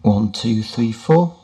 1, 2, 3, 4.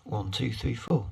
1, 2, 3, 4.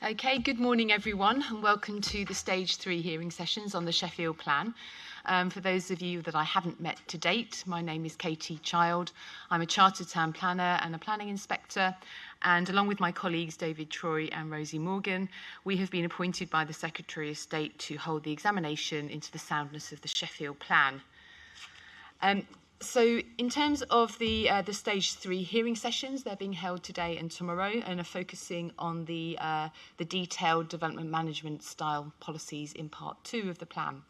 Okay, good morning everyone and welcome to the Stage 3 hearing sessions on the Sheffield Plan. For those of you that I haven't met to date, my name is Katie Child. I'm a Chartered Town Planner and a Planning Inspector, and along with my colleagues David Troy and Rosie Morgan, we have been appointed by the Secretary of State to hold the examination into the soundness of the Sheffield Plan. So in terms of the Stage 3 hearing sessions, they're being held today and tomorrow and are focusing on the detailed development management style policies in Part 2 of the plan.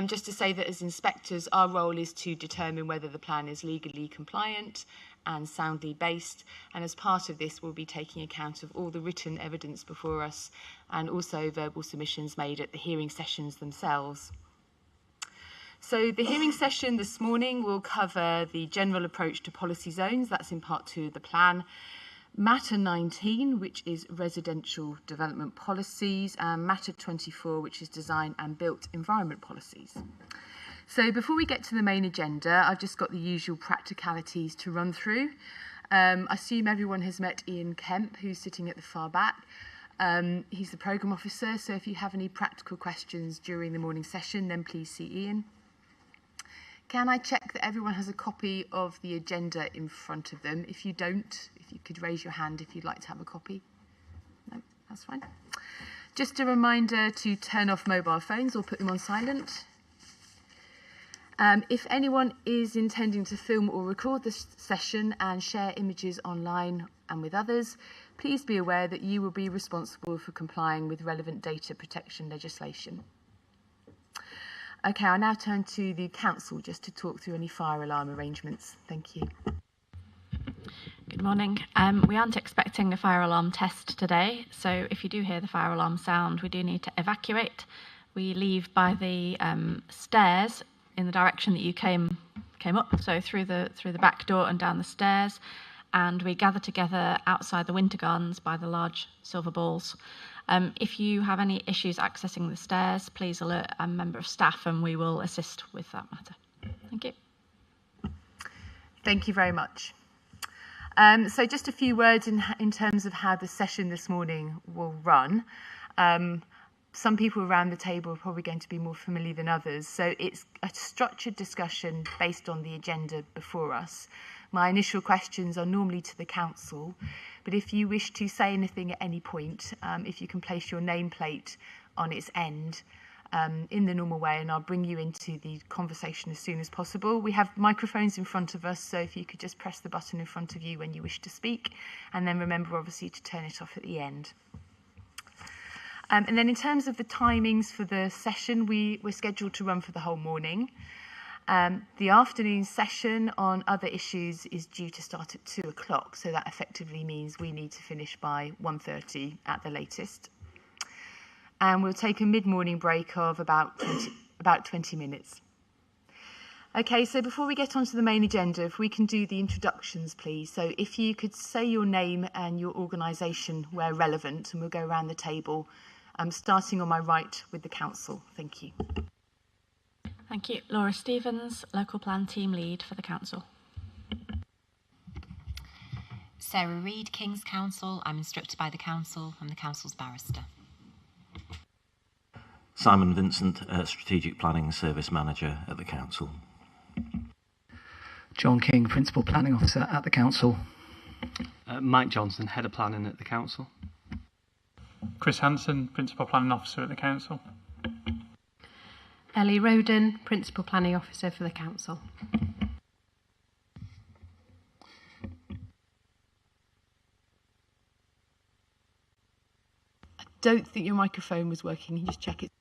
Just to say that as inspectors, our role is to determine whether the plan is legally compliant and soundly based, and as part of this we'll be taking account of all the written evidence before us and also verbal submissions made at the hearing sessions themselves. So the hearing session this morning will cover the general approach to policy zones, that's in Part 2 of the plan, Matter 19, which is residential development policies, and Matter 24, which is design and built environment policies. So before we get to the main agenda, I've just got the usual practicalities to run through. I assume everyone has met Ian Kemp, who's sitting at the far back. He's the programme officer, so if you have any practical questions during the morning session, then please see Ian. Can I check that everyone has a copy of the agenda in front of them? If you don't, if you could raise your hand if you'd like to have a copy. No, that's fine. Just a reminder to turn off mobile phones or put them on silent. If anyone is intending to film or record this session and share images online and with others, please be aware that you will be responsible for complying with relevant data protection legislation. Okay, I'll now turn to the Council just to talk through any fire alarm arrangements. Thank you. Good morning. We aren't expecting a fire alarm test today, so if you do hear the fire alarm sound, we do need to evacuate. We leave by the stairs in the direction that you came up, so through the back door and down the stairs, and we gather together outside the winter gardens by the large silver balls. If you have any issues accessing the stairs, please alert a member of staff and we will assist with that matter. Thank you. Thank you very much. So just a few words in terms of how the session this morning will run. Some people around the table are probably going to be more familiar than others. So it's a structured discussion based on the agenda before us. My initial questions are normally to the Council, but if you wish to say anything at any point, if you can place your nameplate on its end in the normal way, and I'll bring you into the conversation as soon as possible. We have microphones in front of us, so if you could just press the button in front of you when you wish to speak, and then remember obviously to turn it off at the end. And then in terms of the timings for the session, we're scheduled to run for the whole morning. The afternoon session on other issues is due to start at 2 o'clock, so that effectively means we need to finish by 1:30 at the latest. And we'll take a mid-morning break of about 20 minutes. Okay, so before we get onto the main agenda, if we can do the introductions, please. So if you could say your name and your organisation where relevant, and we'll go around the table, starting on my right with the Council. Thank you. Thank you. Laura Stevens, Local Plan Team Lead for the Council. Sarah Reid, King's Counsel. I'm instructed by the Council. I'm the Council's barrister. Simon Vincent, Strategic Planning Service Manager at the Council. John King, Principal Planning Officer at the Council. Mike Johnson, Head of Planning at the Council. Chris Hanson, Principal Planning Officer at the Council. Ellie Roden, Principal Planning Officer for the Council. I don't think your microphone was working. Can you just check it?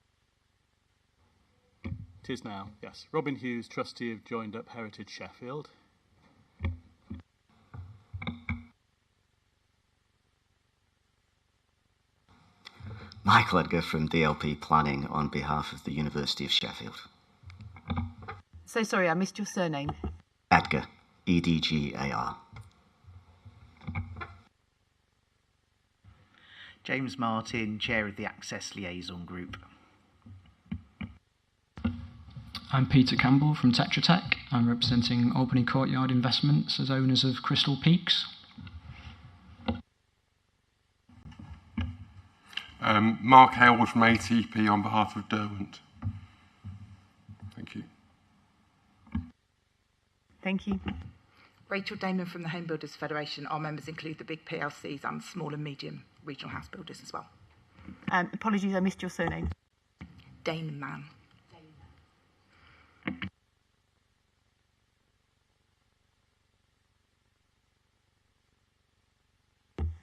It is now, yes. Robin Hughes, Trustee of Joined Up Heritage Sheffield. Michael Edgar from DLP Planning on behalf of the University of Sheffield. So sorry, I missed your surname. Edgar, E-D-G-A-R. James Martin, Chair of the Access Liaison Group. I'm Peter Campbell from Tetra Tech. I'm representing Albany Courtyard Investments as owners of Crystal Peaks. Mark Hayward from ATP on behalf of Derwent. Thank you. Thank you. Rachel Damon from the Home Builders Federation. Our members include the big PLCs and small and medium regional house builders as well. Apologies, I missed your surname. Damon Man.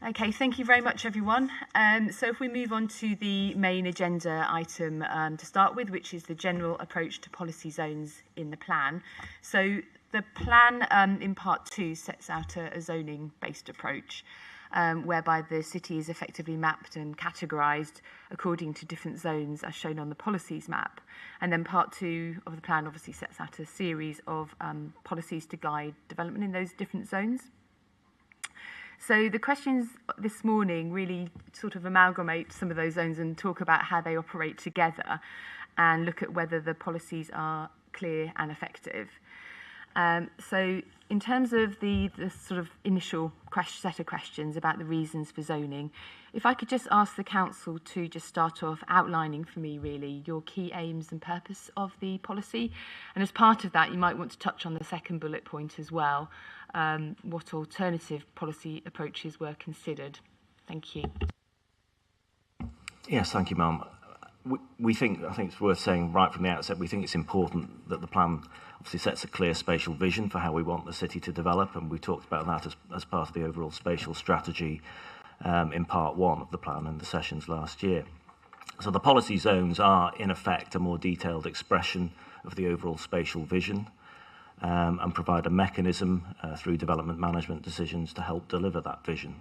Okay, thank you very much, everyone. So if we move on to the main agenda item to start with, which is the general approach to policy zones in the plan. So the plan in part 2 sets out a zoning-based approach, whereby the city is effectively mapped and categorised according to different zones as shown on the policies map. And then part 2 of the plan obviously sets out a series of policies to guide development in those different zones. So the questions this morning really sort of amalgamate some of those zones and talk about how they operate together and look at whether the policies are clear and effective. So in terms of the sort of initial set of questions about the reasons for zoning, if I could just ask the council to just start off outlining for me really your key aims and purpose of the policy. And as part of that, you might want to touch on the second bullet point as well, what alternative policy approaches were considered. Thank you. Yes, thank you, Ma'am. I think it's worth saying right from the outset, we think it's important that the plan obviously sets a clear spatial vision for how we want the city to develop, and we talked about that as part of the overall spatial strategy in part 1 of the plan in the sessions last year. So the policy zones are, in effect, a more detailed expression of the overall spatial vision and provide a mechanism through development management decisions to help deliver that vision.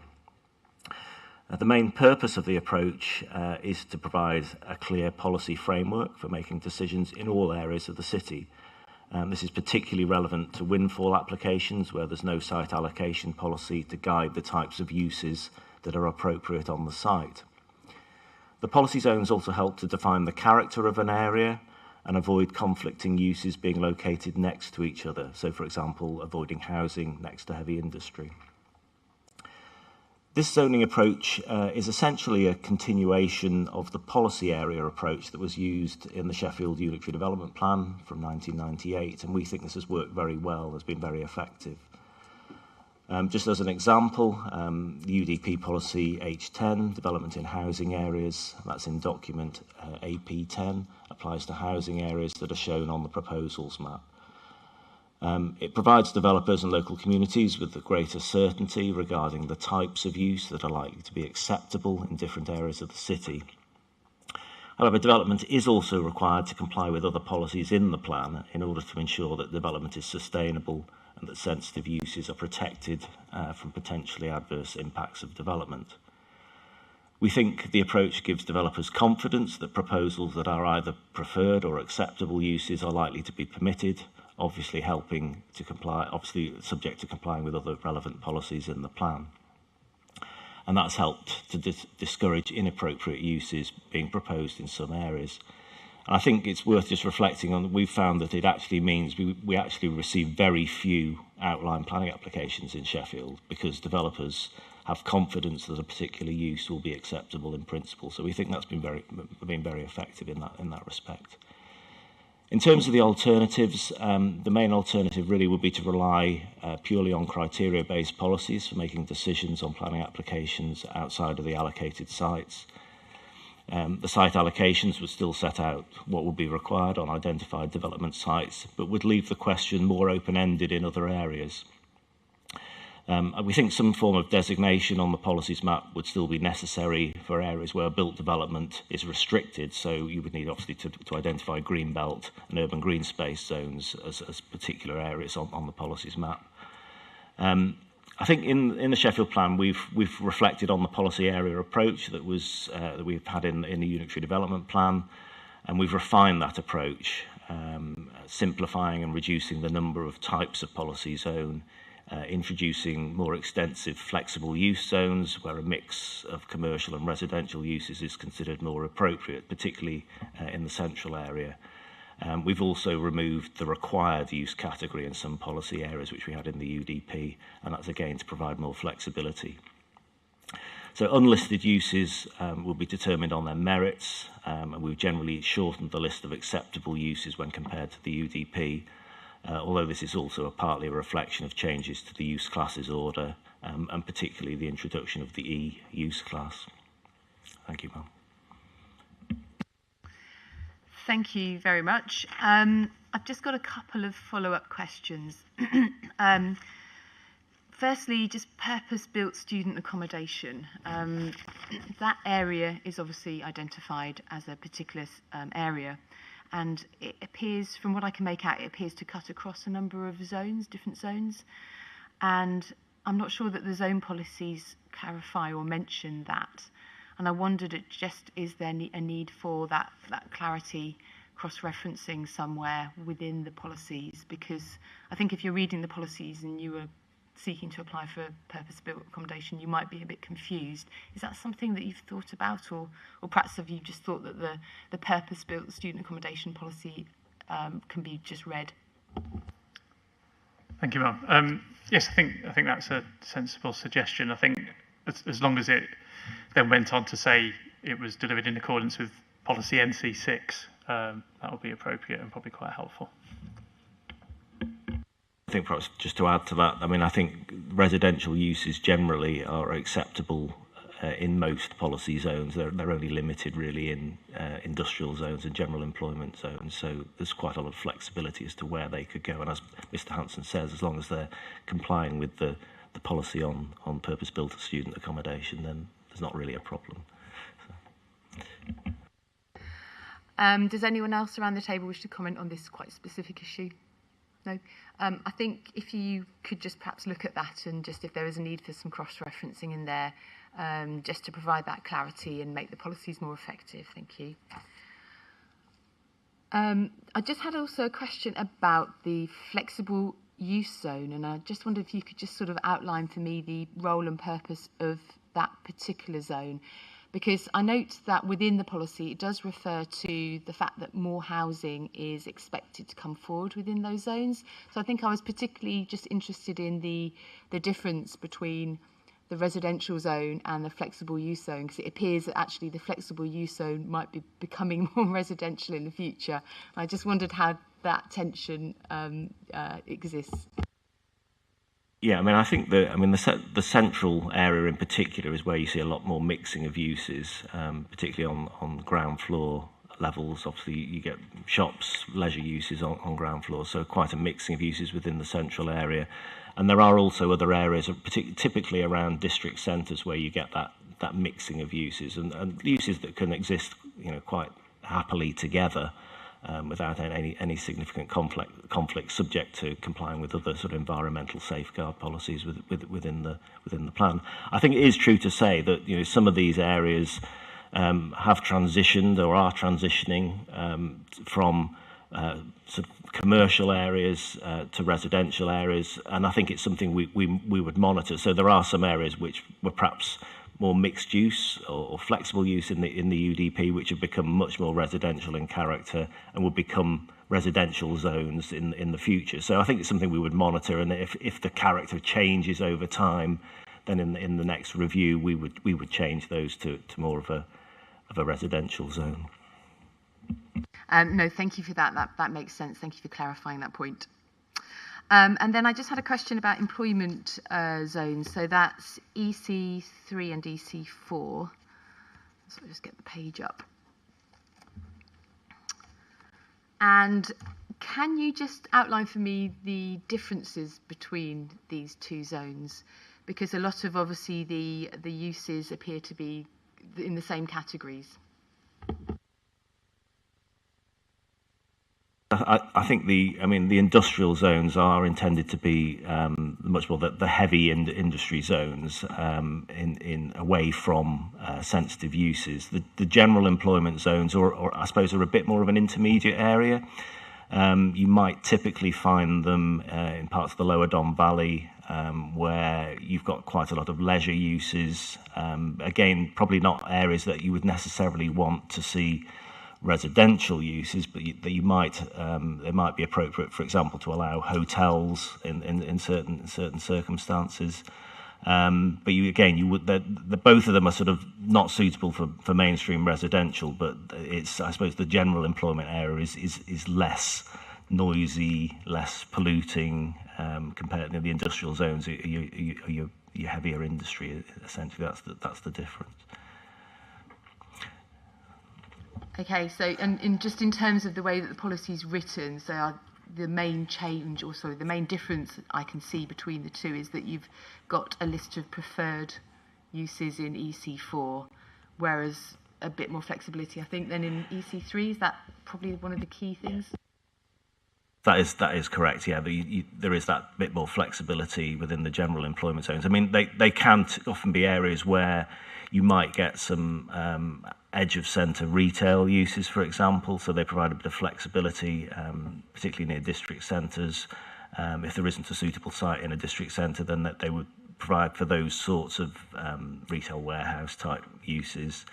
The main purpose of the approach is to provide a clear policy framework for making decisions in all areas of the city. This is particularly relevant to windfall applications where there's no site allocation policy to guide the types of uses that are appropriate on the site. The policy zones also help to define the character of an area and avoid conflicting uses being located next to each other. So, for example, avoiding housing next to heavy industry. This zoning approach is essentially a continuation of the policy area approach that was used in the Sheffield Unitary Development Plan from 1998, and we think this has worked very well, has been very effective. Just as an example, the UDP policy H10, development in housing areas, that's in document AP10, applies to housing areas that are shown on the proposals map. It provides developers and local communities with a greater certainty regarding the types of use that are likely to be acceptable in different areas of the city. However, development is also required to comply with other policies in the plan in order to ensure that development is sustainable and that sensitive uses are protected from potentially adverse impacts of development. We think the approach gives developers confidence that proposals that are either preferred or acceptable uses are likely to be permitted, obviously helping to comply, obviously subject to complying with other relevant policies in the plan. And that's helped to discourage inappropriate uses being proposed in some areas. And I think it's worth just reflecting on, we've found that it actually means we actually receive very few outline planning applications in Sheffield because developers have confidence that a particular use will be acceptable in principle. So we think that's been very effective in that respect. In terms of the alternatives, the main alternative really would be to rely purely on criteria-based policies for making decisions on planning applications outside of the allocated sites. The site allocations would still set out what would be required on identified development sites, but would leave the question more open-ended in other areas. We think some form of designation on the policies map would still be necessary for areas where built development is restricted, so you would need obviously to identify green belt and urban green space zones as particular areas on the policies map. I think in the Sheffield Plan we've reflected on the policy area approach that we've had in the Unitary Development Plan, and we've refined that approach, simplifying and reducing the number of types of policy zone, introducing more extensive flexible use zones where a mix of commercial and residential uses is considered more appropriate, particularly in the central area. We've also removed the required use category in some policy areas which we had in the UDP, and that's again to provide more flexibility. So unlisted uses will be determined on their merits, and we've generally shortened the list of acceptable uses when compared to the UDP, although this is also partly a reflection of changes to the use classes order, and particularly the introduction of the E use class. Thank you, Mel. Thank you very much. I've just got a couple of follow-up questions. Firstly, just purpose-built student accommodation. That area is obviously identified as a particular area, and it appears, from what I can make out, it appears to cut across a number of zones, different zones, and I'm not sure that the zone policies clarify or mention that. And I wondered, is there a need for that clarity, cross-referencing somewhere within the policies? Because I think if you're reading the policies and you were seeking to apply for purpose-built accommodation, you might be a bit confused. Is that something that you've thought about, or perhaps have you just thought that the purpose-built student accommodation policy can be just read? Thank you, Mel. Yes, I think that's a sensible suggestion. I think as long as it then went on to say it was delivered in accordance with policy NC6, that would be appropriate and probably quite helpful. I think perhaps just to add to that, I mean, I think residential uses generally are acceptable in most policy zones. They're only limited really in industrial zones and general employment zones. So there's quite a lot of flexibility as to where they could go. And as Mr. Hanson says, as long as they're complying with the policy on purpose-built student accommodation, then there's not really a problem. So. Does anyone else around the table wish to comment on this quite specific issue? No. I think if you could just perhaps look at that, and just if there is a need for some cross-referencing in there, just to provide that clarity and make the policies more effective. Thank you. I just had also a question about the flexible use zone, and I just wondered if you could just sort of outline for me the role and purpose of that particular zone. Because I note that within the policy, it does refer to the fact that more housing is expected to come forward within those zones. So I think I was particularly just interested in the difference between the residential zone and the flexible use zone, because it appears that actually the flexible use zone might be becoming more residential in the future. I just wondered how that tension exists. Yeah, I mean, I think the central area in particular is where you see a lot more mixing of uses, particularly on ground floor levels. Obviously, you get shops, leisure uses on ground floor, so quite a mixing of uses within the central area. And there are also other areas, typically around district centres, where you get that mixing of uses and uses that can exist, quite happily together. Without any significant conflict, subject to complying with other sort of environmental safeguard policies within the plan. I think it is true to say that some of these areas have transitioned or are transitioning from sort of commercial areas to residential areas, and I think it's something we would monitor. So there are some areas which were perhaps more mixed use or flexible use in the UDP, which have become much more residential in character and will become residential zones in the future. So I think it's something we would monitor, and if the character changes over time, then in the next review we would change those to more of a residential zone. No, thank you for that. That makes sense. Thank you for clarifying that point. And then I just had a question about employment zones. So that's EC3 and EC4. So I'll just get the page up. And can you just outline for me the differences between these two zones? Because a lot of obviously the uses appear to be in the same categories. I think the industrial zones are intended to be much more the heavy industry zones in away from sensitive uses. The general employment zones, or I suppose, are a bit more of an intermediate area. You might typically find them in parts of the lower Don Valley, where you've got quite a lot of leisure uses. Again, probably not areas that you would necessarily want to see residential uses, but they might be appropriate, for example, to allow hotels in certain circumstances. But both of them are sort of not suitable for mainstream residential. But it's, I suppose, the general employment area is less noisy, less polluting compared to the industrial zones. Your heavier industry, essentially, that's the difference. Okay, so and just in terms of the way that the policy is written, so the main change, or sorry, the main difference I can see between the two is that you've got a list of preferred uses in EC4, whereas a bit more flexibility, I think, than in EC3. Is that probably one of the key things? That is correct. Yeah, there is that bit more flexibility within the general employment zones. I mean, they can often be areas where you might get some edge of centre retail uses, for example. So they provide a bit of flexibility, particularly near district centres. If there isn't a suitable site in a district centre, then that they would provide for those sorts of retail warehouse type uses.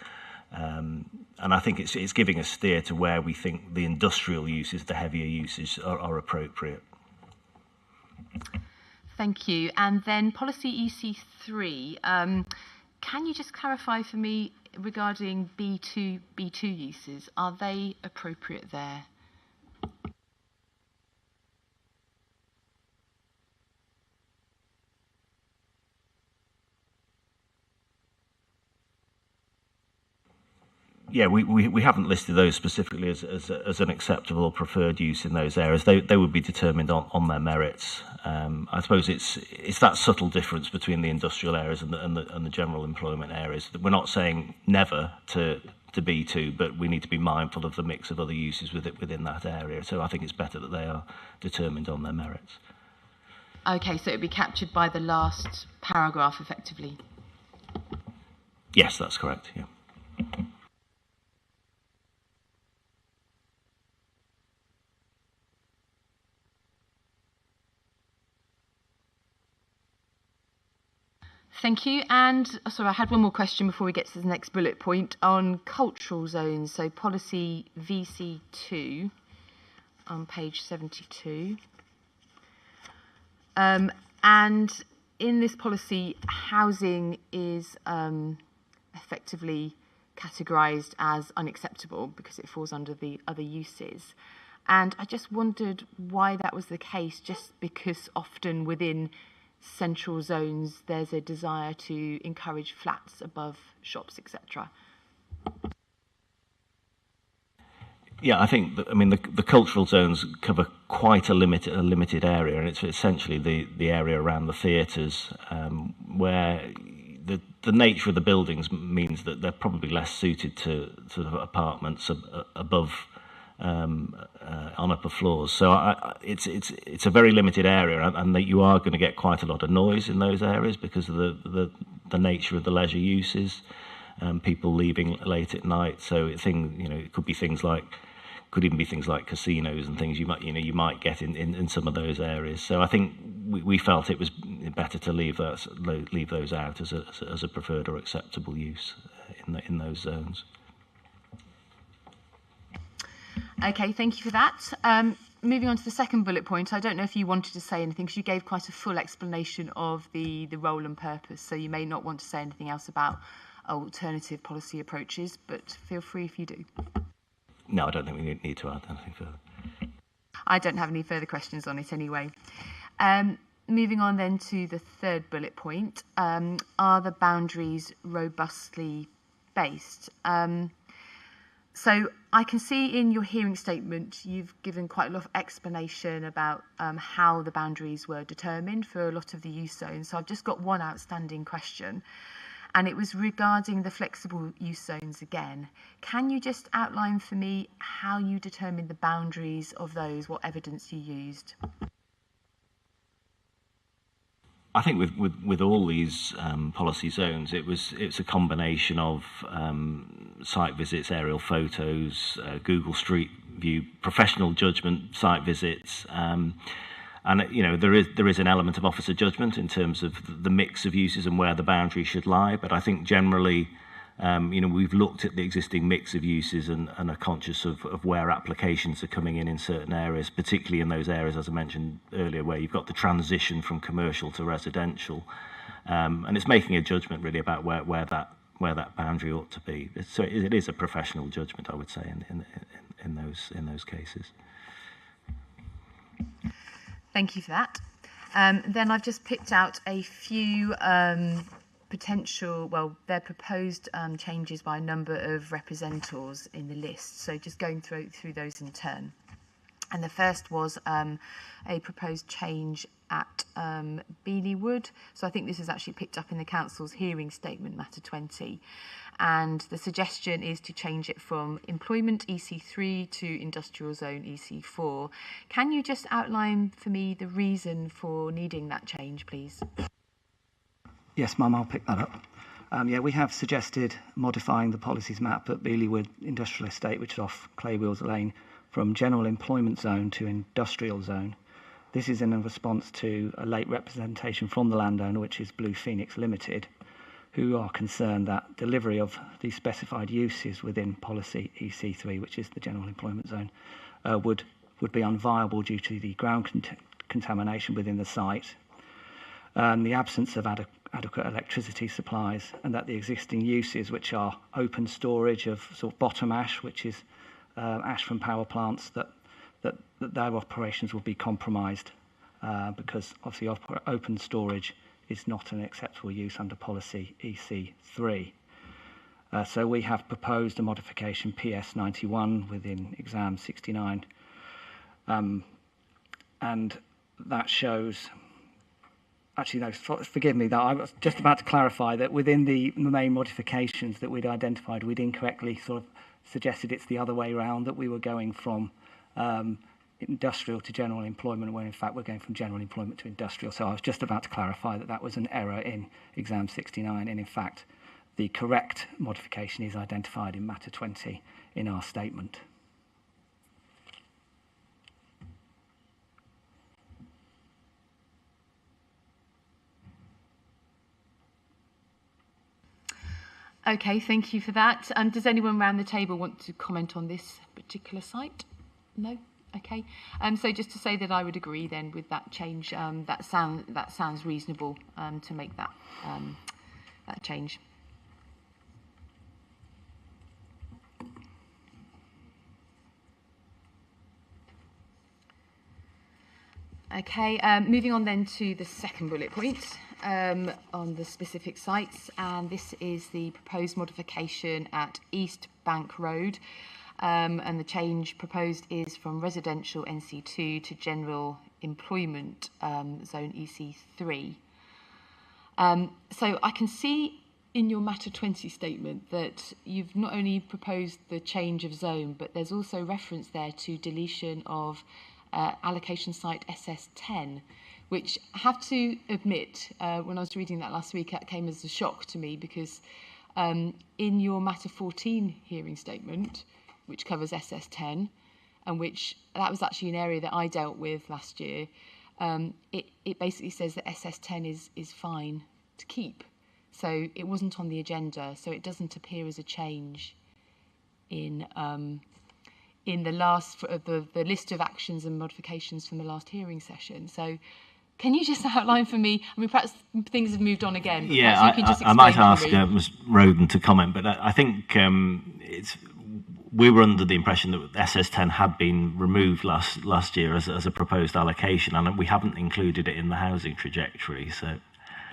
And I think it's giving a steer to where we think the industrial uses, the heavier uses, are appropriate. Thank you. And then policy EC3, can you just clarify for me regarding B2 uses? Are they appropriate there? Yeah, we haven't listed those specifically as an acceptable or preferred use in those areas. They would be determined on their merits. I suppose it's that subtle difference between the industrial areas and the general employment areas. We're not saying never to B2, but we need to be mindful of the mix of other uses within that area. So I think it's better that they are determined on their merits. Okay, so it would be captured by the last paragraph, effectively. Yes, that's correct. Yeah. Thank you. And sorry, I had one more question before we get to the next bullet point on cultural zones. So policy VC2 on page 72. And in this policy, housing is effectively categorised as unacceptable because it falls under the other uses. And I just wondered why that was the case, just because often within central zones there's a desire to encourage flats above shops, etc. Yeah, I think the cultural zones cover quite a limited area, and it's essentially the area around the theatres where the nature of the buildings means that they're probably less suited to sort of apartments above on upper floors. So it's a very limited area, and that you are going to get quite a lot of noise in those areas because of the nature of the leisure uses, people leaving late at night. So it could be things like. Could even be things like casinos and things you might get in some of those areas. So I think we felt it was better to leave those out as a preferred or acceptable use in those zones. Okay, thank you for that. Moving on to the second bullet point, I don't know if you wanted to say anything, because you gave quite a full explanation of the role and purpose, so you may not want to say anything else about alternative policy approaches, but feel free if you do. No, I don't think we need to add anything further. I don't have any further questions on it anyway. Moving on then to the third bullet point, are the boundaries robustly based? So I can see in your hearing statement you've given quite a lot of explanation about how the boundaries were determined for a lot of the use zones. So I've just got one outstanding question, and it was regarding the flexible use zones again. Can you just outline for me how you determined the boundaries of those, what evidence you used? I think with all these policy zones, it's a combination of site visits, aerial photos, Google Street View, professional judgment, site visits, and there is an element of officer judgment in terms of the mix of uses and where the boundary should lie. But I think generally We've looked at the existing mix of uses and are conscious of where applications are coming in certain areas, particularly in those areas, as I mentioned earlier, where you've got the transition from commercial to residential. And it's making a judgment really about where that boundary ought to be. So it is a professional judgment, I would say, in those cases. Thank you for that. Then I've just picked out a few they're proposed changes by a number of representatives in the list. So just going through those in turn. And the first was a proposed change at Beelywood. So I think this is actually picked up in the council's hearing statement, matter 20. And the suggestion is to change it from employment EC3 to industrial zone EC4. Can you just outline for me the reason for needing that change, please? Yes, Mum, I'll pick that up. We have suggested modifying the policies map at Beelywood Industrial Estate, which is off Claywheels Lane, from general employment zone to industrial zone. This is in response to a late representation from the landowner, which is Blue Phoenix Limited, who are concerned that delivery of the specified uses within policy EC3, which is the general employment zone, would be unviable due to the ground contamination within the site and the absence of adequate electricity supplies, and that the existing uses, which are open storage of sort of bottom ash, which is ash from power plants, that their operations will be compromised because obviously open storage is not an acceptable use under policy EC3. So we have proposed a modification PS 91 within exam 69, and that shows. Actually, no, forgive me, that I was just about to clarify that within the main modifications that we'd identified, we'd incorrectly sort of suggested it's the other way around, that we were going from industrial to general employment, when in fact we're going from general employment to industrial. So I was just about to clarify that was an error in exam 69, and in fact the correct modification is identified in matter 20 in our statement. Okay, thank you for that. Does anyone around the table want to comment on this particular site? No? Okay. So just to say that I would agree then with that change. That sounds reasonable to make that change. Okay, moving on then to the second bullet point. On the specific sites, and this is the proposed modification at East Bank Road, and the change proposed is from residential NC2 to general employment zone EC3. So I can see in your matter 20 statement that you've not only proposed the change of zone, but there's also reference there to deletion of allocation site SS10, which I have to admit, when I was reading that last week, that came as a shock to me, because in your matter 14 hearing statement, which covers SS10, and that was actually an area that I dealt with last year, it basically says that SS10 is fine to keep. So it wasn't on the agenda, so it doesn't appear as a change in the list of actions and modifications from the last hearing session. So can you just outline for me, I mean, perhaps things have moved on again. Yeah, I might ask Ms. Roden to comment, but I think we were under the impression that SS10 had been removed last year as a proposed allocation, and we haven't included it in the housing trajectory. So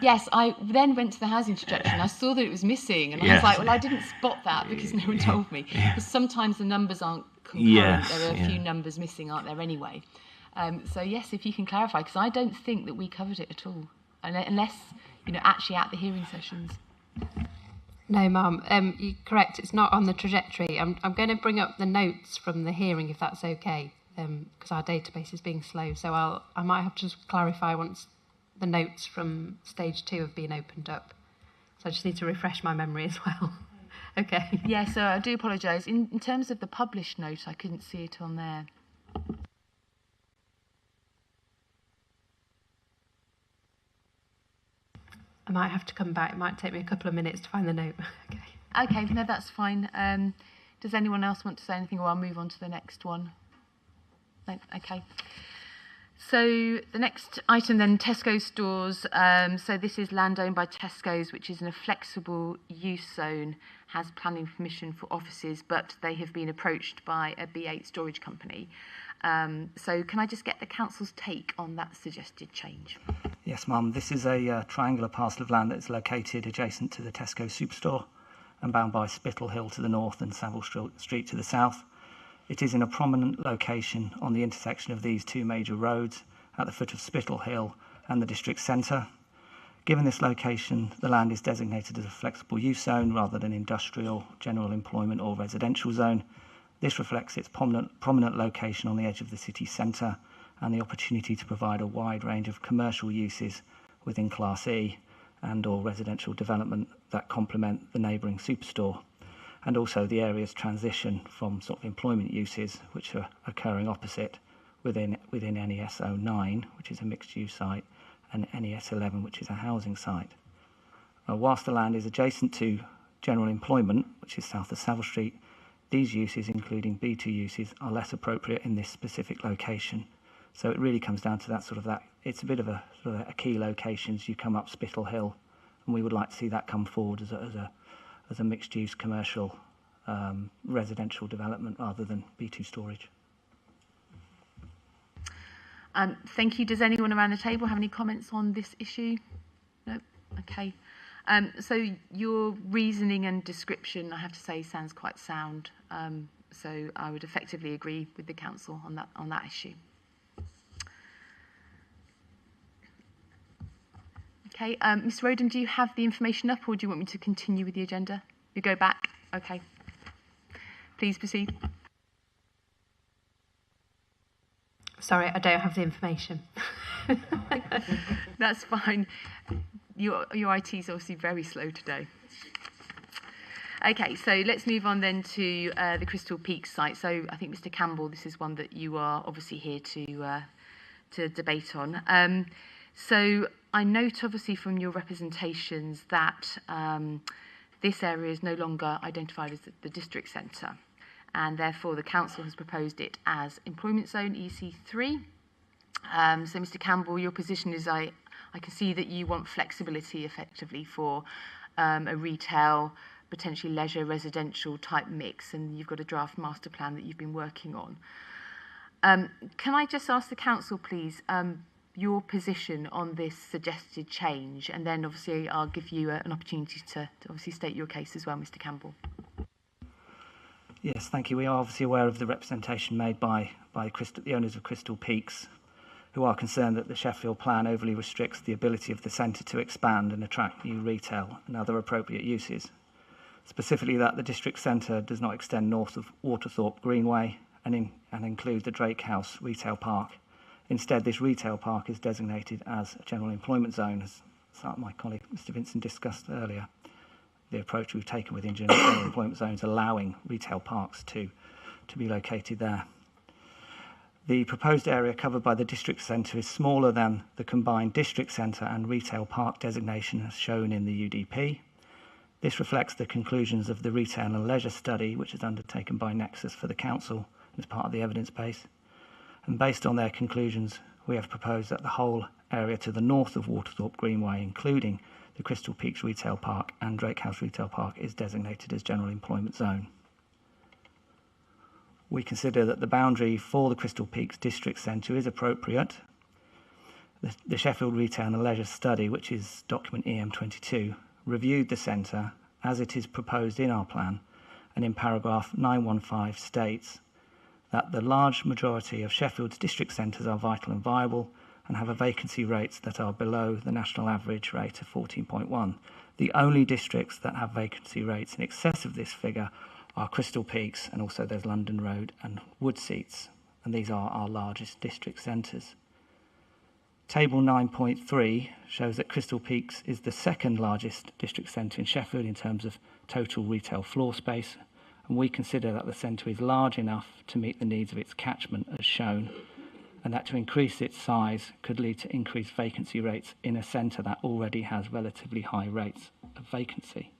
yes, I then went to the housing trajectory and I saw that it was missing, and I was like, well, I didn't spot that because no one told me. Because sometimes the numbers aren't concurrent. There are a few numbers missing, aren't there, anyway? So yes, if you can clarify, because I don't think that we covered it at all, unless actually at the hearing sessions. No, Mum, you're correct. It's not on the trajectory. I'm going to bring up the notes from the hearing, if that's okay, because our database is being slow. So I might have to just clarify once the notes from stage 2 have been opened up. So I just need to refresh my memory as well. Okay. Yeah. So I do apologise. In terms of the published note, I couldn't see it on there. I might have to come back. It might take me a couple of minutes to find the note. Okay. Okay, no, that's fine. Does anyone else want to say anything, or I'll move on to the next one? No? Okay. So the next item then, Tesco stores. So this is land owned by Tesco's, which is in a flexible use zone, has planning permission for offices, but they have been approached by a B8 storage company. So can I just get the council's take on that suggested change? Yes, Mum. This is a triangular parcel of land that is located adjacent to the Tesco superstore and bound by Spittle Hill to the north and Savile Street to the south. It is in a prominent location on the intersection of these two major roads at the foot of Spittle Hill and the district centre. Given this location, the land is designated as a flexible use zone rather than industrial, general employment or residential zone. This reflects its prominent location on the edge of the city centre and the opportunity to provide a wide range of commercial uses within Class E and or residential development that complement the neighbouring superstore, and also the area's transition from sort of employment uses which are occurring opposite within NES 09, which is a mixed-use site, and NES 11, which is a housing site. Whilst the land is adjacent to general employment, which is south of Savile Street, these uses, including B2 uses, are less appropriate in this specific location. So it really comes down to that it's a bit of a sort of a key location as you come up Spittle Hill, and we would like to see that come forward as a mixed-use commercial residential development rather than B2 storage. Thank you. Does anyone around the table have any comments on this issue? No? Okay. So your reasoning and description, I have to say, sounds quite sound. So I would effectively agree with the council on that issue. Okay. Ms. Roden, do you have the information up, or do you want me to continue with the agenda? You go back. Okay. Please proceed. Sorry, I don't have the information. That's fine. Your IT is obviously very slow today. Okay, so let's move on then to the Crystal Peaks site. So I think, Mr. Campbell, this is one that you are obviously here to debate on. So I note obviously from your representations that this area is no longer identified as the district centre, and therefore the council has proposed it as employment zone EC3. So Mr. Campbell, your position is I can see that you want flexibility effectively for a retail, potentially leisure, residential type mix, and you've got a draft master plan that you've been working on. Can I just ask the council, please, your position on this suggested change, and then obviously I'll give you an opportunity to obviously state your case as well, Mr. Campbell. Yes, thank you. We are obviously aware of the representation made by the owners of Crystal Peaks, who are concerned that the Sheffield Plan overly restricts the ability of the centre to expand and attract new retail and other appropriate uses. Specifically that the district centre does not extend north of Waterthorpe Greenway and include the Drake House retail park. Instead, this retail park is designated as a general employment zone, as my colleague Mr. Vincent discussed earlier. The approach we've taken within general employment zones, allowing retail parks to be located there. The proposed area covered by the district centre is smaller than the combined district centre and retail park designation as shown in the UDP. This reflects the conclusions of the retail and leisure study, which is undertaken by Nexus for the council as part of the evidence base. And based on their conclusions, we have proposed that the whole area to the north of Waterthorpe Greenway, including the Crystal Peaks Retail Park and Drake House Retail Park, is designated as general employment zone. We consider that the boundary for the Crystal Peaks District Centre is appropriate. The Sheffield Retail and Leisure Study, which is document EM22, reviewed the centre as it is proposed in our plan, and in paragraph 915 states that the large majority of Sheffield's district centres are vital and viable and have a vacancy rates that are below the national average rate of 14.1. The only districts that have vacancy rates in excess of this figure are Crystal Peaks, and also there's London Road and Woodseats, and these are our largest district centres. Table 9.3 shows that Crystal Peaks is the second largest district centre in Sheffield in terms of total retail floor space, and we consider that the centre is large enough to meet the needs of its catchment as shown, and that to increase its size could lead to increased vacancy rates in a centre that already has relatively high rates of vacancy.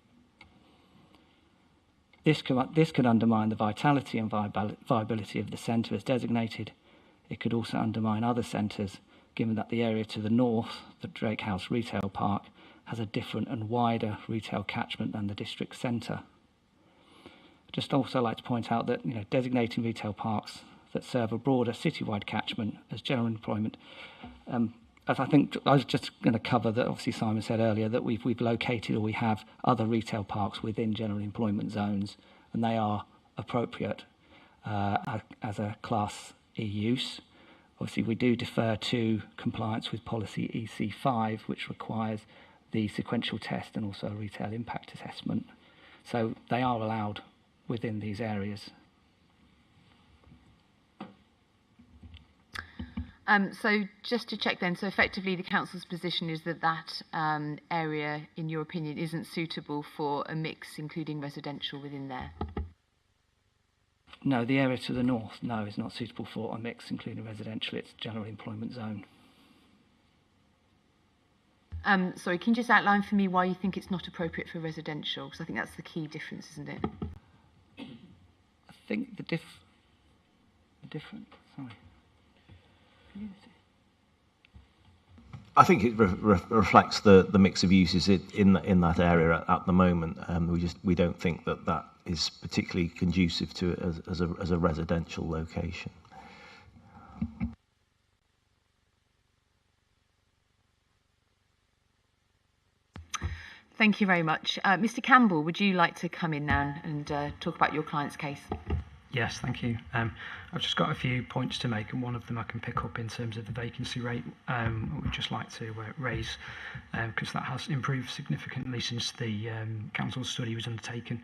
This could undermine the vitality and viability of the centre as designated. It could also undermine other centres, given that the area to the north, the Drake House Retail Park, has a different and wider retail catchment than the district centre. I'd just also like to point out that designating retail parks that serve a broader citywide catchment as general employment, as I think I was just going to cover that. Obviously, Simon said earlier that we've located or we have other retail parks within general employment zones, and they are appropriate as a Class E use. Obviously, we do defer to compliance with policy EC5, which requires the sequential test and also a retail impact assessment. So they are allowed within these areas. So just to check then, so effectively the council's position is that that area, in your opinion, isn't suitable for a mix including residential within there? No, the area to the north, no, is not suitable for a mix including residential. It's general employment zone. Sorry, can you just outline for me why you think it's not appropriate for residential? Because I think that's the key difference, isn't it? I think the different. Sorry. I think it reflects the mix of uses in that area at the moment. We don't think that is particularly conducive to it as a residential location. Thank you very much. Mr. Campbell, would you like to come in now and talk about your client's case? Yes, thank you. I've just got a few points to make, and one of them I can pick up in terms of the vacancy rate. We'd just like to raise, because that has improved significantly since the council's study was undertaken.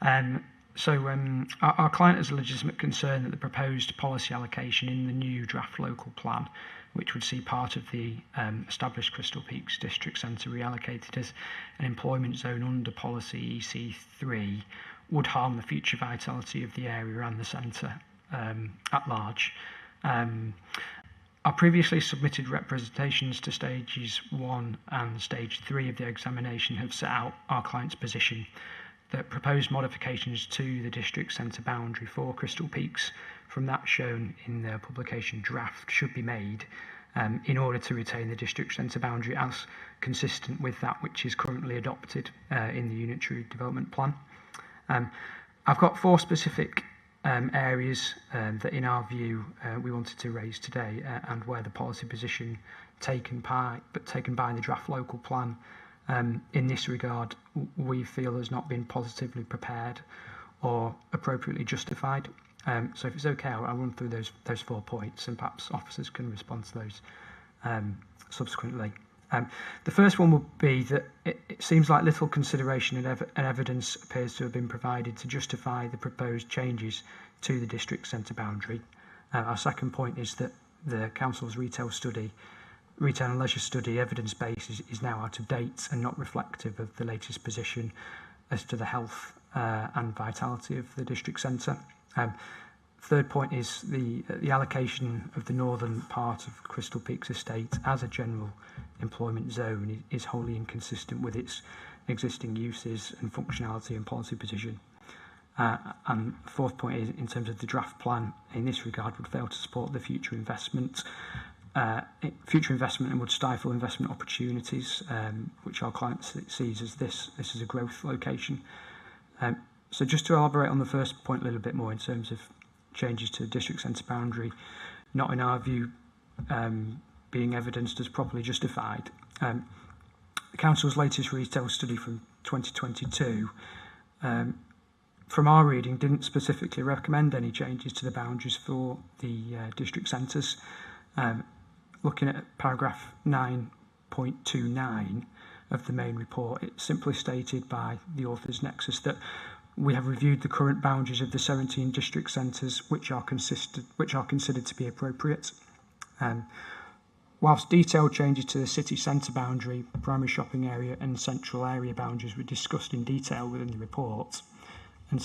Our client has a legitimate concern that the proposed policy allocation in the new draft local plan, which would see part of the established Crystal Peaks district centre reallocated as an employment zone under policy EC3, would harm the future vitality of the area and the centre at large. Our previously submitted representations to stages 1 and stage 3 of the examination have set out our client's position that proposed modifications to the district centre boundary for Crystal Peaks from that shown in the publication draft should be made in order to retain the district centre boundary as consistent with that which is currently adopted in the unitary development plan. I've got 4 specific areas that in our view we wanted to raise today and where the policy position taken by the draft local plan in this regard we feel has not been positively prepared or appropriately justified. So if it's okay, I'll run through those 4 points and perhaps officers can respond to those subsequently. The first one would be that it seems like little consideration and evidence appears to have been provided to justify the proposed changes to the district centre boundary. Our second point is that the council's retail and leisure study evidence base is now out of date and not reflective of the latest position as to the health and vitality of the district centre. Third point is the allocation of the northern part of Crystal Peaks estate as a general employment zone is wholly inconsistent with its existing uses and functionality and policy position. And fourth point is, in terms of the draft plan, in this regard, would fail to support the future investment and would stifle investment opportunities, which our client sees as this is a growth location. So just to elaborate on the first point a little bit more in terms of changes to the district centre boundary, not in our view being evidenced as properly justified. The council's latest retail study from 2022, from our reading, didn't specifically recommend any changes to the boundaries for the district centres. Looking at paragraph 9.29 of the main report, it's simply stated by the author's nexus that we have reviewed the current boundaries of the 17 district centres which are considered to be appropriate. Whilst detailed changes to the city centre boundary, primary shopping area and central area boundaries were discussed in detail within the report and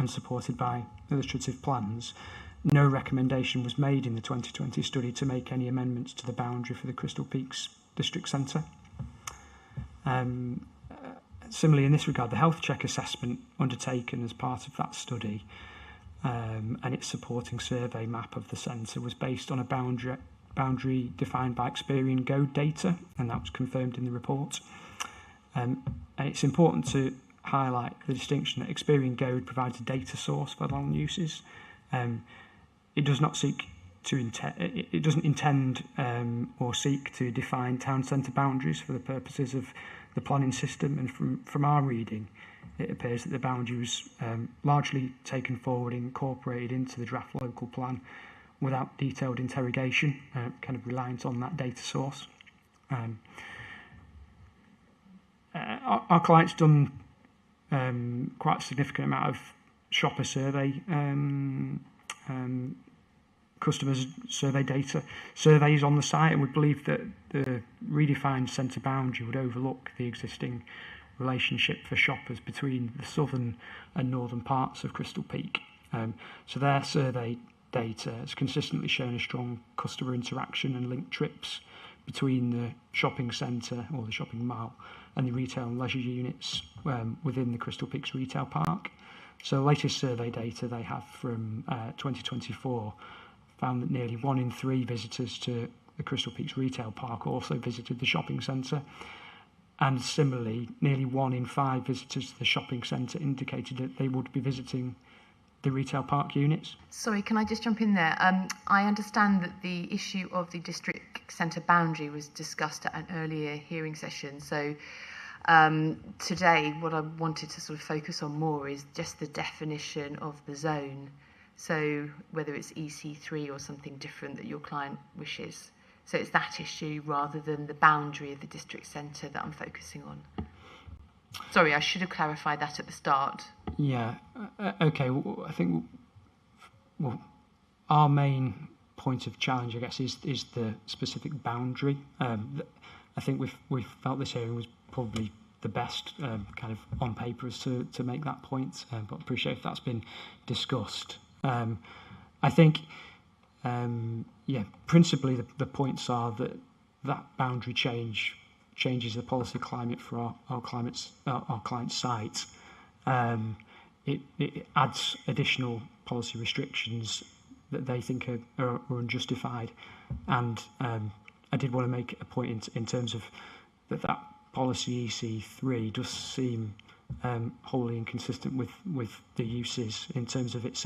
supported by illustrative plans, no recommendation was made in the 2020 study to make any amendments to the boundary for the Crystal Peaks district centre. Similarly, in this regard, the health check assessment undertaken as part of that study and its supporting survey map of the centre was based on a boundary defined by Experian Go data, and that was confirmed in the report. And it's important to highlight the distinction that Experian Go provides a data source for land uses. It does not seek to it doesn't intend or seek to define town centre boundaries for the purposes of the planning system, and from our reading, it appears that the boundary was largely taken forward and incorporated into the draft local plan without detailed interrogation, kind of reliant on that data source. Our client's done quite a significant amount of shopper survey, customers survey data surveys on the site, and we believe that the redefined centre boundary would overlook the existing relationship for shoppers between the southern and northern parts of Crystal Peak. So their survey data has consistently shown a strong customer interaction and linked trips between the shopping centre or the shopping mall and the retail and leisure units within the Crystal Peaks retail park. So the latest survey data they have from 2024 found that nearly 1 in 3 visitors to the Crystal Peaks retail park also visited the shopping centre. And similarly, nearly 1 in 5 visitors to the shopping centre indicated that they would be visiting the retail park units. Sorry, can I just jump in there? I understand that the issue of the district centre boundary was discussed at an earlier hearing session. So today, what I wanted to sort of focus on more is just the definition of the zone. So whether it's EC3 or something different that your client wishes. So it's that issue rather than the boundary of the district centre that I'm focusing on. Sorry, I should have clarified that at the start. Yeah, okay. I think our main point of challenge, I guess, is the specific boundary. I think we've felt this hearing was probably the best kind of on paper as to make that point, but appreciate if that's been discussed. I think, principally the points are that boundary changes the policy climate for our client site. It adds additional policy restrictions that they think are unjustified, and I did want to make a point in terms of that policy EC3 does seem wholly inconsistent with the uses in terms of it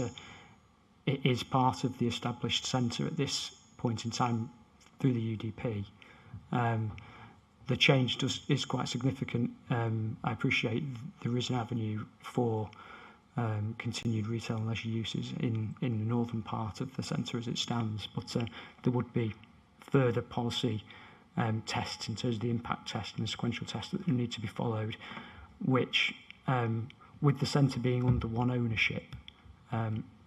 is part of the established centre at this point in time through the UDP. The change is quite significant. I appreciate there is an avenue for continued retail and leisure uses in the northern part of the centre as it stands, but there would be further policy tests in terms of the impact test and the sequential test that need to be followed, which, with the centre being under one ownership,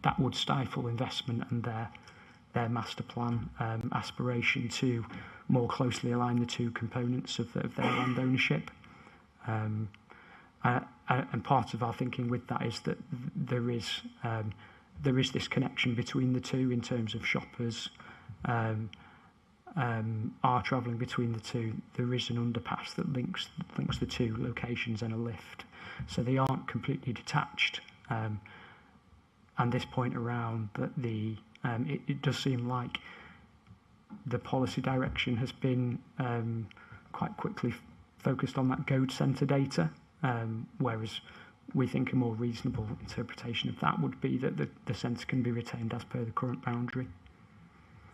that would stifle investment and their master plan aspiration to more closely align the two components of their land ownership. And part of our thinking with that is that there is this connection between the two in terms of shoppers are travelling between the two. There is an underpass that links the two locations and a lift, so they aren't completely detached. And this point around that it does seem like the policy direction has been quite quickly focused on that GOAD centre data, whereas we think a more reasonable interpretation of that would be that the centre can be retained as per the current boundary.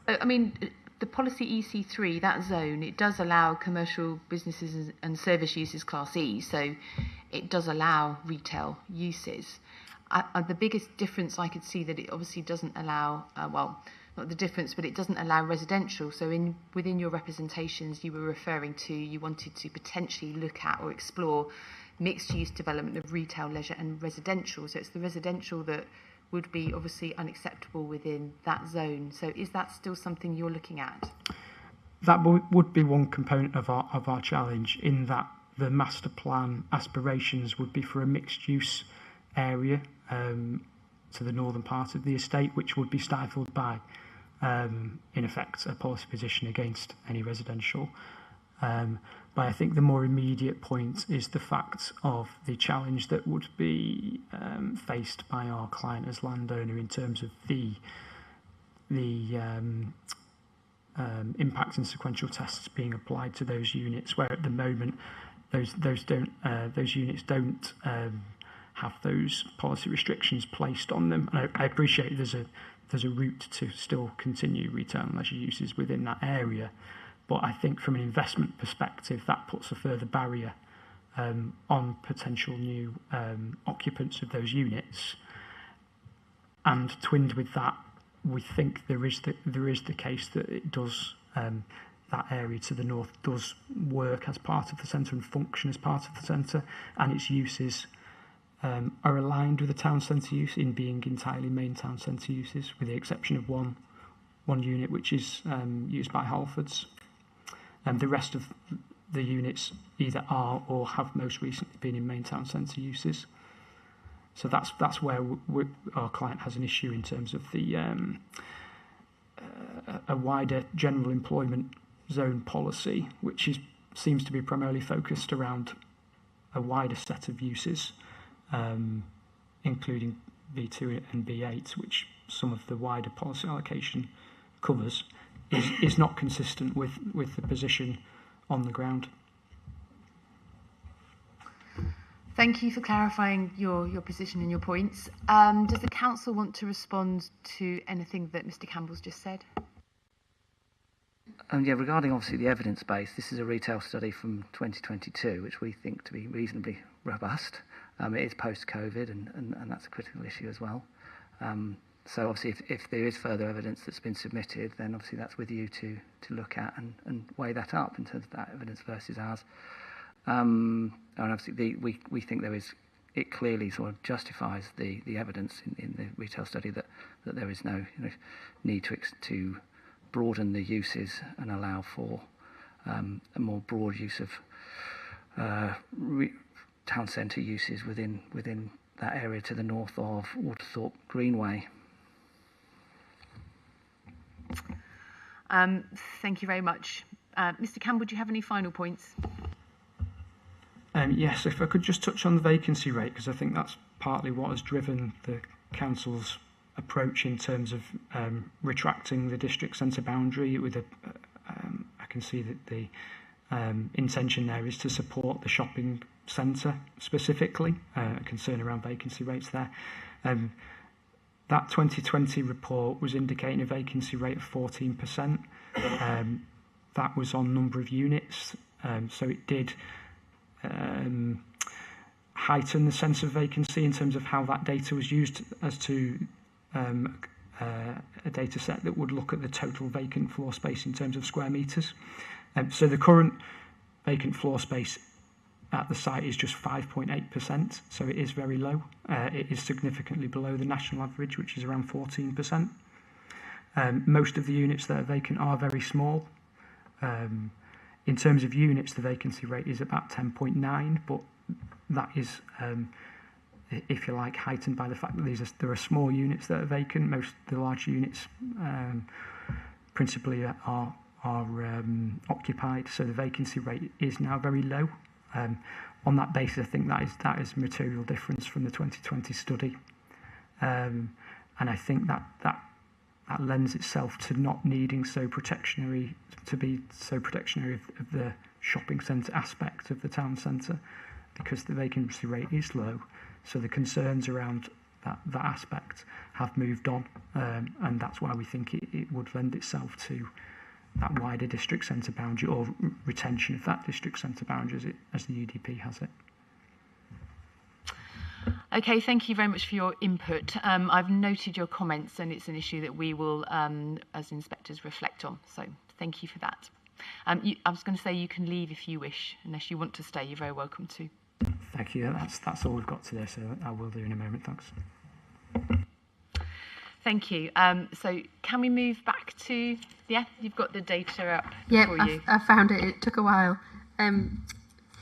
I mean, the policy EC3, that zone, it does allow commercial businesses and service uses Class E, so it does allow retail uses. The biggest difference I could see that it obviously doesn't allow, not the difference, but it doesn't allow residential. So within your representations, you were referring to, you wanted to potentially look at or explore mixed-use development of retail, leisure and residential. So it's the residential that would be obviously unacceptable within that zone. So is that still something you're looking at? That would be one component of our challenge, in that the master plan aspirations would be for a mixed-use area to the northern part of the estate, which would be stifled by, in effect, a policy position against any residential. But I think the more immediate point is the fact of the challenge that would be faced by our client as landowner in terms of the impact and sequential tests being applied to those units, where at the moment those units don't have those policy restrictions placed on them. And I appreciate there's a route to still continue retail and leisure uses within that area, but I think from an investment perspective that puts a further barrier on potential new occupants of those units. And twinned with that, we think there is the case that it does that area to the north does work as part of the centre and function as part of the centre, and its uses are aligned with the town centre use in being entirely main town centre uses, with the exception of one unit which is used by Halfords. And the rest of the units either are or have most recently been in main town centre uses. So that's where our client has an issue in terms of the a wider general employment zone policy, which seems to be primarily focused around a wider set of uses, including B2 and B8, which some of the wider policy allocation covers, is not consistent with the position on the ground. Thank you for clarifying your position and your points. Does the council want to respond to anything that Mr. Campbell's just said? Yeah, regarding obviously the evidence base, this is a retail study from 2022, which we think to be reasonably robust. It is post-COVID, and that's a critical issue as well. So obviously, if there is further evidence that's been submitted, then obviously that's with you to look at and weigh that up in terms of that evidence versus ours. And obviously, we think it clearly sort of justifies the evidence in the retail study that there is no need to broaden the uses and allow for a more broad use of town centre uses within that area to the north of Waterthorpe Greenway. Thank you very much. Mr. Campbell, do you have any final points? Yes, if I could just touch on the vacancy rate, because I think that's partly what has driven the council's approach in terms of retracting the district centre boundary. I can see that the intention there is to support the shopping centre specifically, a concern around vacancy rates there. That 2020 report was indicating a vacancy rate of 14%. That was on number of units, so it did heighten the sense of vacancy in terms of how that data was used as to a data set that would look at the total vacant floor space in terms of square metres. So the current vacant floor space at the site is just 5.8%, so it is very low. It is significantly below the national average, which is around 14%. Most of the units that are vacant are very small. In terms of units, the vacancy rate is about 10.9, but that is, if you like, heightened by the fact that there are small units that are vacant. Most of the large units principally are occupied, so the vacancy rate is now very low. On that basis, I think that is a material difference from the 2020 study, and I think that lends itself to not needing to be so protectionary of the shopping centre aspect of the town centre, because the vacancy rate is low. So the concerns around that aspect have moved on, and that's why we think it would lend itself to that wider district centre boundary, or retention of that district centre boundary as the UDP has it. Okay, thank you very much for your input. I've noted your comments, and it's an issue that we will, as inspectors, reflect on. So thank you for that. I was going to say you can leave if you wish. Unless you want to stay, you're very welcome to. Thank you. That's all we've got today, so I will do in a moment. Thanks. Thank you. So can we move back to... Yeah, you've got the data up for you. I found it. It took a while.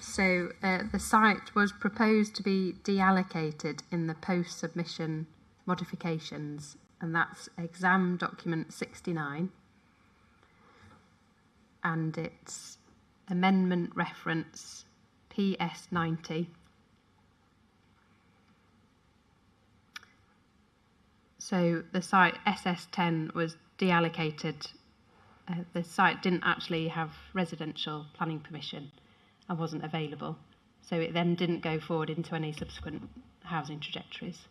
So the site was proposed to be deallocated in the post-submission modifications, and that's exam document 69. And it's amendment reference PS90. So the site SS10 was deallocated. The site didn't actually have residential planning permission and wasn't available. So it then didn't go forward into any subsequent housing trajectories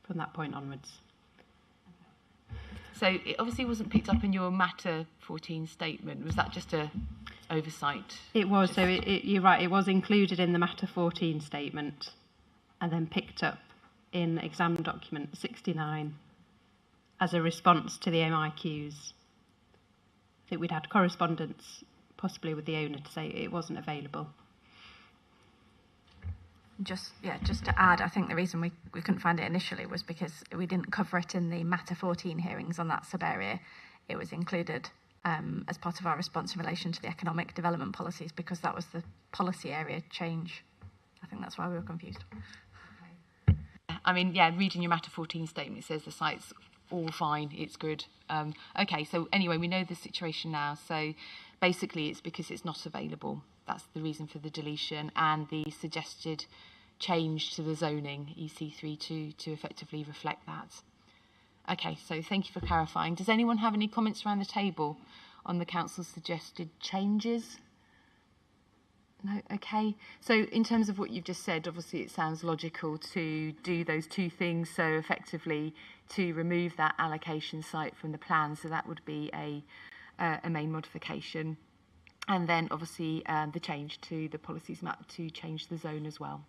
from that point onwards. So it obviously wasn't picked up in your Matter 14 statement. Was that just a oversight? It was. So you're right. It was included in the Matter 14 statement and then picked up in exam document 69 as a response to the MIQs. I think we'd had correspondence possibly with the owner to say it wasn't available. Just to add, I think the reason we couldn't find it initially was because we didn't cover it in the Matter 14 hearings on that sub-area. It was included as part of our response in relation to the economic development policies because that was the policy area change. I think that's why we were confused. I mean, yeah, reading your Matter 14 statement, it says the site's all fine, it's good. Okay, so anyway, we know the situation now. So basically it's because it's not available. That's the reason for the deletion and the suggested change to the zoning, EC3, to effectively reflect that. Okay, so thank you for clarifying. Does anyone have any comments around the table on the council's suggested changes? No, okay. So in terms of what you've just said, obviously it sounds logical to do those two things. So effectively to remove that allocation site from the plan. So that would be a main modification. And then obviously the change to the policies map to change the zone as well.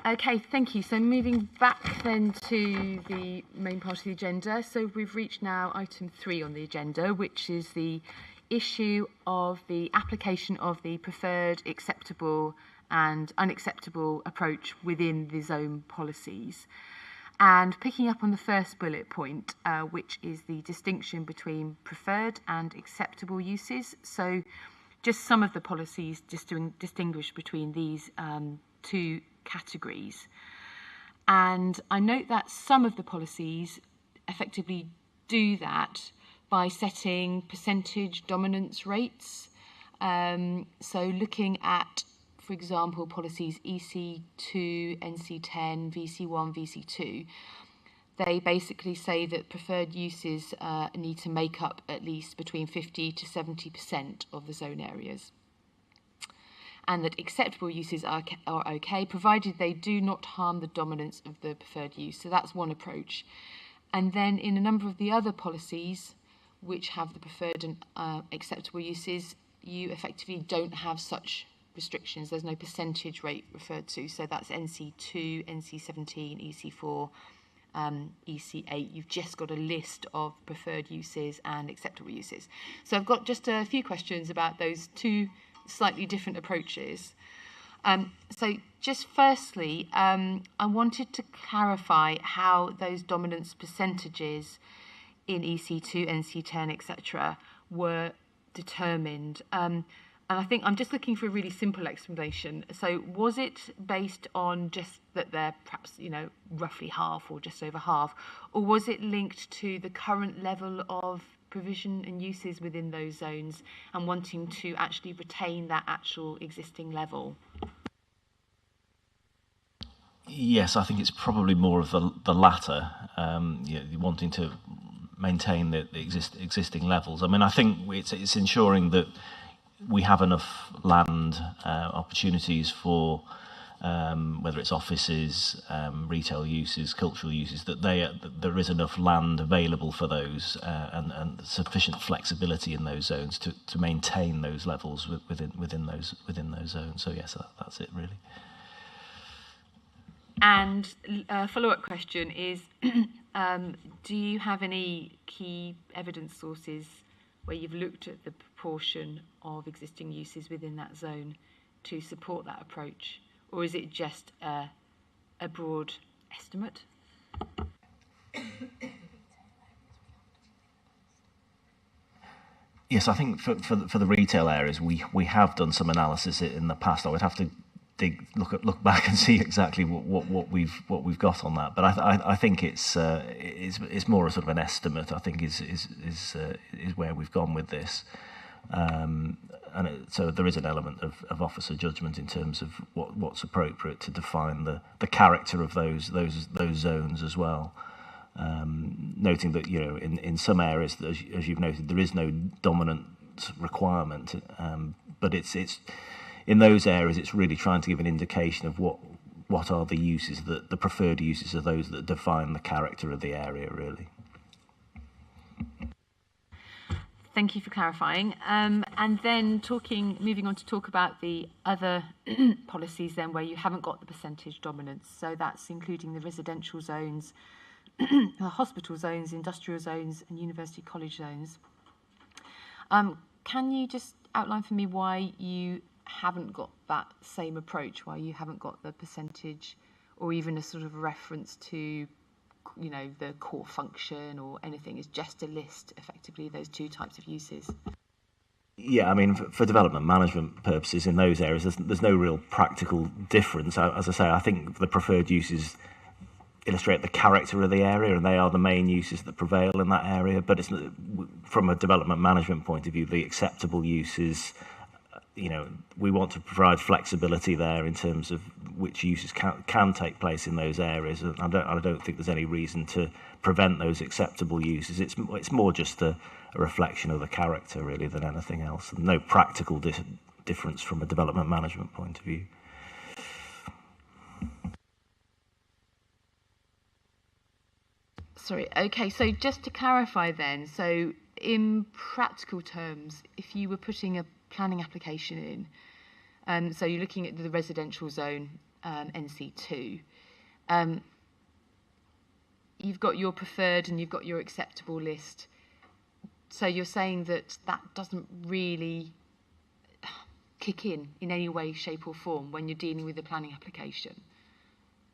Okay, thank you. So moving back then to the main part of the agenda. So we've reached now item 3 on the agenda, which is the issue of the application of the preferred, acceptable and unacceptable approach within the zone policies. And picking up on the first bullet point, which is the distinction between preferred and acceptable uses. So just some of the policies just to distinguish between these two categories. And I note that some of the policies effectively do that by setting percentage dominance rates. So looking at, for example, policies EC2, NC10, VC1, VC2, they basically say that preferred uses need to make up at least between 50 to 70% of the zone areas. And that acceptable uses are okay, provided they do not harm the dominance of the preferred use. So that's one approach. And then in a number of the other policies, which have the preferred and acceptable uses, you effectively don't have such restrictions. There's no percentage rate referred to. So that's NC2, NC17, EC4, EC8. You've just got a list of preferred uses and acceptable uses. So I've got just a few questions about those two slightly different approaches. So just firstly, I wanted to clarify how those dominance percentages in EC2, NC10, etc. were determined. And I think I'm just looking for a really simple explanation. So was it based on just that they're perhaps, you know, roughly half or just over half, or was it linked to the current level of provision and uses within those zones and wanting to actually retain that actual existing level? Yes, I think it's probably more of the latter, wanting to maintain the existing levels. I mean, I think it's ensuring that we have enough land opportunities for whether it's offices, retail uses, cultural uses, that there is enough land available for those and sufficient flexibility in those zones to maintain those levels within those zones. So yes, that's it really. And a follow-up question is, do you have any key evidence sources where you've looked at the proportion of existing uses within that zone to support that approach? Or is it just a broad estimate? Yes, I think for the retail areas, we have done some analysis in the past. I would have to look back and see exactly what we've got on that. But I think it's more a sort of an estimate. I think is where we've gone with this. So there is an element of officer judgment in terms of what's appropriate to define the character of those zones as well. Noting that in some areas, as you've noted, there is no dominant requirement, but it's in those areas it's really trying to give an indication of what are the uses, the preferred uses of those that define the character of the area really. Thank you for clarifying. And then moving on to talk about the other policies then where you haven't got the percentage dominance. So that's including the residential zones, the hospital zones, industrial zones and university college zones. Can you just outline for me why you haven't got that same approach, why you haven't got the percentage or even a sort of reference to the core function or anything? Is just a list effectively those two types of uses? Yeah, I mean, for development management purposes in those areas, there's no real practical difference. As I say, I think the preferred uses illustrate the character of the area, and they are the main uses that prevail in that area. But it's from a development management point of view, the acceptable uses. We want to provide flexibility there in terms of which uses can take place in those areas. And I don't think there's any reason to prevent those acceptable uses. It's more just a reflection of the character really than anything else. No practical difference from a development management point of view. Sorry, okay, so just to clarify then, so in practical terms, if you were putting a planning application in, so you're looking at the residential zone, NC2, you've got your preferred and you've got your acceptable list. So you're saying that doesn't really kick in any way, shape or form when you're dealing with a planning application?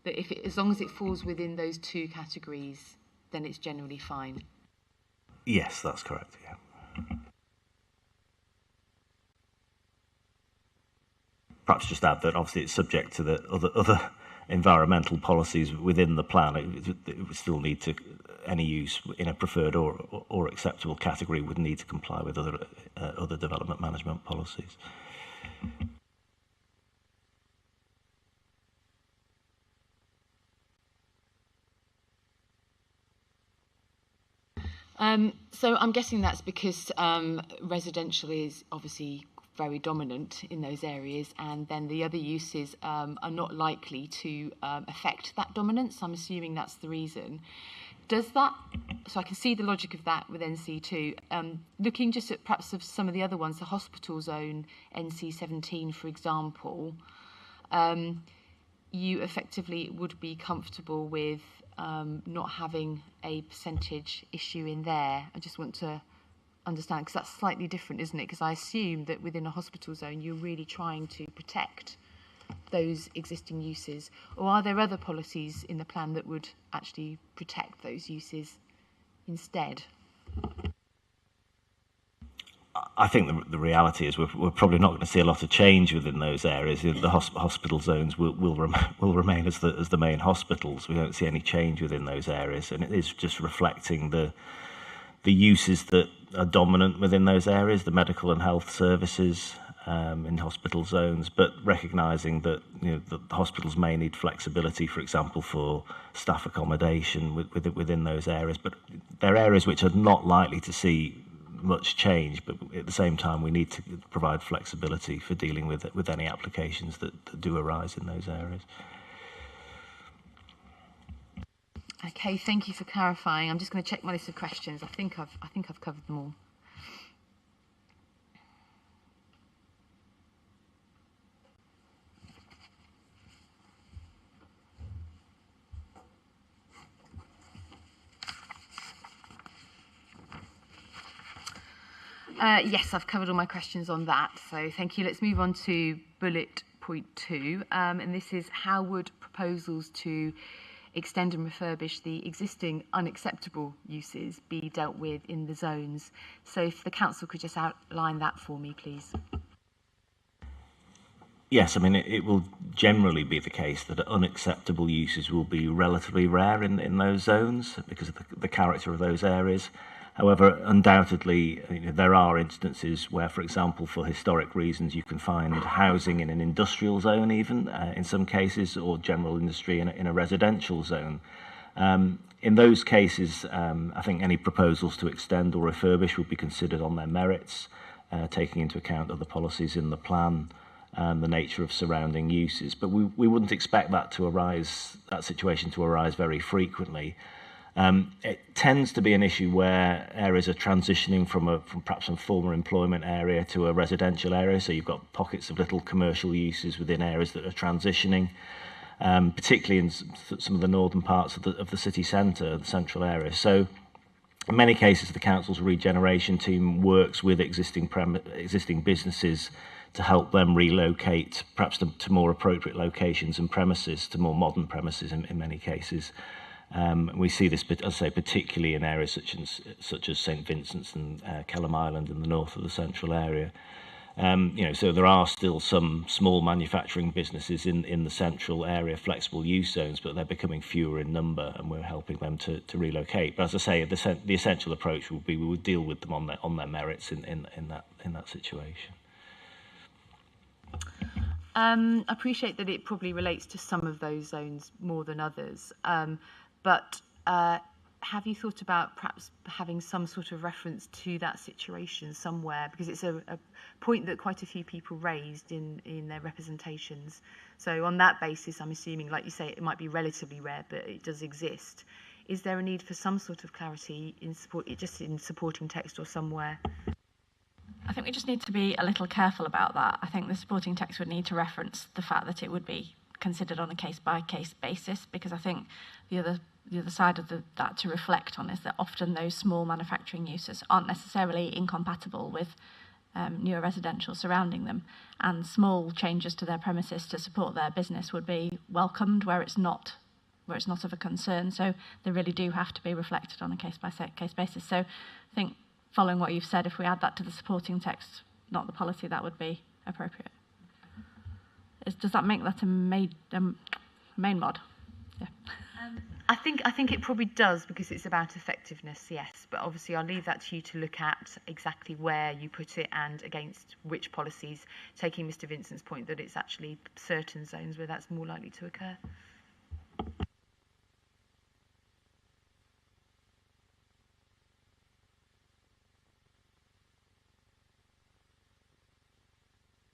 That as long as it falls within those two categories, then it's generally fine? Yes, that's correct, yeah. Perhaps just add that obviously it's subject to the other environmental policies within the plan. It would still need to, any use in a preferred or acceptable category would need to comply with other development management policies. So I'm guessing that's because residential is obviously very dominant in those areas, and then the other uses are not likely to affect that dominance. I'm assuming that's the reason. Does that, so I can see the logic of that with NC2. Looking just at perhaps of some of the other ones, the hospital zone, NC17, for example, you effectively would be comfortable with not having a percentage issue in there. I just want to understand, because that's slightly different, isn't it? Because I assume that within a hospital zone, you're really trying to protect those existing uses. Or are there other policies in the plan that would actually protect those uses instead? I think the reality is we're probably not going to see a lot of change within those areas. The hospital zones will remain as the main hospitals. We don't see any change within those areas, and it is just reflecting the uses that are dominant within those areas, the medical and health services in hospital zones, but recognising that the hospitals may need flexibility, for example, for staff accommodation within those areas. But they're areas which are not likely to see much change, but at the same time we need to provide flexibility for dealing with any applications that do arise in those areas. Okay, thank you for clarifying. I'm just going to check my list of questions. I think I've covered them all. Yes, I've covered all my questions on that, so thank you. Let's move on to bullet point 2, and this is how would proposals to extend and refurbish the existing unacceptable uses be dealt with in the zones? So if the council could just outline that for me, please. Yes, I mean, it will generally be the case that unacceptable uses will be relatively rare in those zones because of the character of those areas. However, undoubtedly, there are instances where, for example, for historic reasons, you can find housing in an industrial zone even, in some cases, or general industry in a residential zone. In those cases, I think any proposals to extend or refurbish would be considered on their merits, taking into account other policies in the plan and the nature of surrounding uses. But we wouldn't expect that situation to arise very frequently. It tends to be an issue where areas are transitioning from perhaps a former employment area to a residential area. So you've got pockets of little commercial uses within areas that are transitioning, particularly in some of the northern parts of the city centre, the central area. So in many cases, the council's regeneration team works with existing businesses to help them relocate, perhaps to more appropriate locations and premises, to more modern premises in many cases. We see this, as I say, particularly in areas such as St Vincent's and Kelham Island in the north of the central area. So there are still some small manufacturing businesses in the central area, flexible use zones, but they're becoming fewer in number, and we're helping them to relocate. But as I say, the essential approach would be we would deal with them on their merits in that situation. I appreciate that it probably relates to some of those zones more than others, but have you thought about perhaps having some sort of reference to that situation somewhere? Because it's a point that quite a few people raised in their representations. So on that basis, I'm assuming, like you say, it might be relatively rare, but it does exist. Is there a need for some sort of clarity in supporting text or somewhere? I think we just need to be a little careful about that. I think the supporting text would need to reference the fact that it would be considered on a case-by-case basis, because I think the other side of that to reflect on is that often those small manufacturing uses aren't necessarily incompatible with newer residential surrounding them, and small changes to their premises to support their business would be welcomed where it's not of a concern. So they really do have to be reflected on a case-by-case basis. So I think, following what you've said, if we add that to the supporting text, not the policy, that would be appropriate. Does that make that a main mod? Yeah. I think it probably does, because it's about effectiveness, yes. But obviously I'll leave that to you to look at exactly where you put it and against which policies, taking Mr Vincent's point that it's actually certain zones where that's more likely to occur.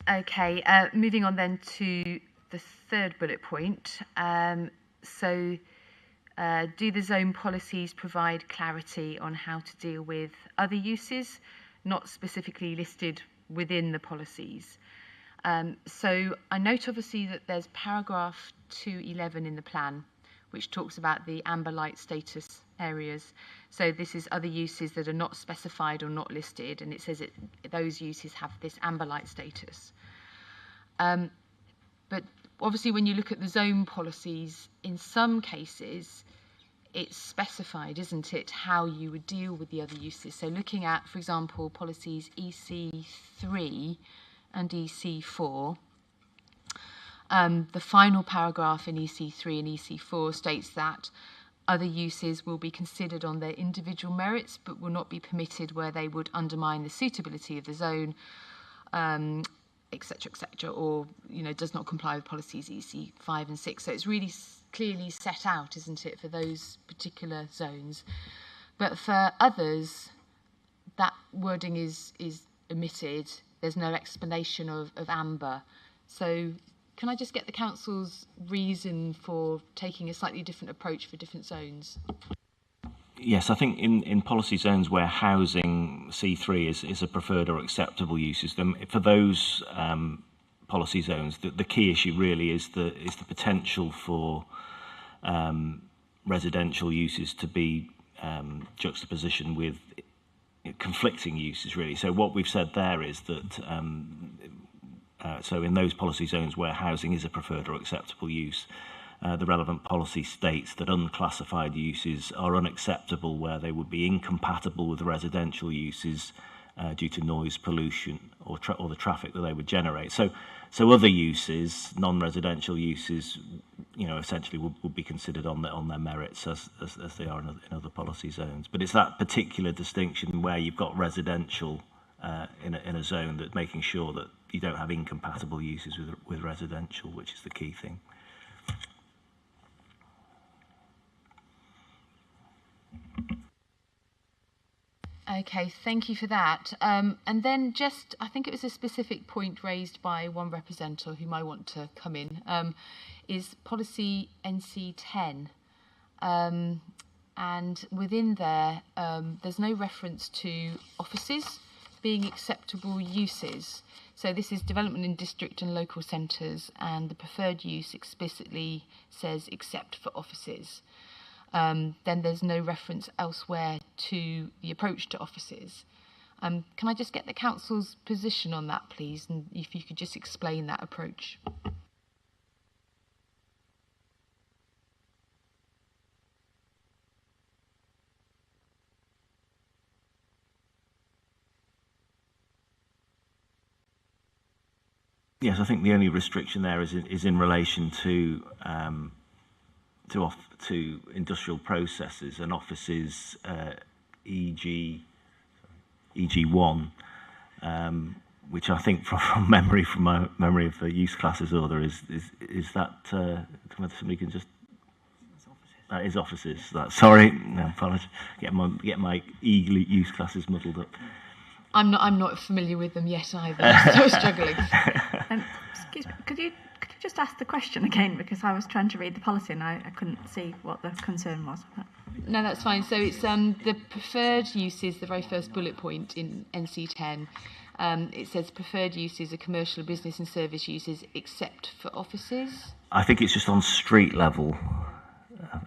Okay, moving on then to the third bullet point. Do the zone policies provide clarity on how to deal with other uses, not specifically listed within the policies? So I note obviously that there's paragraph 211 in the plan, which talks about the amber light status areas. So this is other uses that are not specified or not listed, and it says those uses have this amber light status. But obviously when you look at the zone policies, in some cases it's specified, isn't it, how you would deal with the other uses. So looking at, for example, policies EC3 and EC4, the final paragraph in EC3 and EC4 states that other uses will be considered on their individual merits, but will not be permitted where they would undermine the suitability of the zone, etc., or does not comply with policies EC5 and 6. So it's really clearly set out, isn't it, for those particular zones. But for others, that wording is omitted. There's no explanation of amber. So can I just get the council's reason for taking a slightly different approach for different zones? Yes, I think in policy zones where housing C3 is a preferred or acceptable use, for those policy zones, the key issue really is the potential for residential uses to be juxtaposition with conflicting uses, really. So what we've said there is that so in those policy zones where housing is a preferred or acceptable use, the relevant policy states that unclassified uses are unacceptable where they would be incompatible with residential uses due to noise pollution or the traffic that they would generate. So other uses, non-residential uses, essentially would be considered on their merits as they are in other policy zones. But it's that particular distinction where you've got residential in a zone, that making sure that you don't have incompatible uses with residential, which is the key thing. Okay, thank you for that. And then I think it was a specific point raised by one representative who might want to come in, is policy NC10. And within there, there's no reference to offices being acceptable uses. So this is development in district and local centres, and the preferred use explicitly says except for offices. Then there's no reference elsewhere to the approach to offices. Can I just get the council's position on that, please, and if you could just explain that approach? Yes, I think the only restriction there is in relation to industrial processes and offices, e.g. 1, which I think from my memory of the use classes order is that whether somebody can just. That is offices. Sorry, no, apologies. Get my use classes muddled up. I'm not familiar with them yet either, so struggling. Excuse me, could you just ask the question again, because I was trying to read the policy and I couldn't see what the concern was. No, that's fine. So it's the preferred uses, the very first bullet point in NC10. It says preferred uses are commercial, business and service uses except for offices. I think it's just on street level.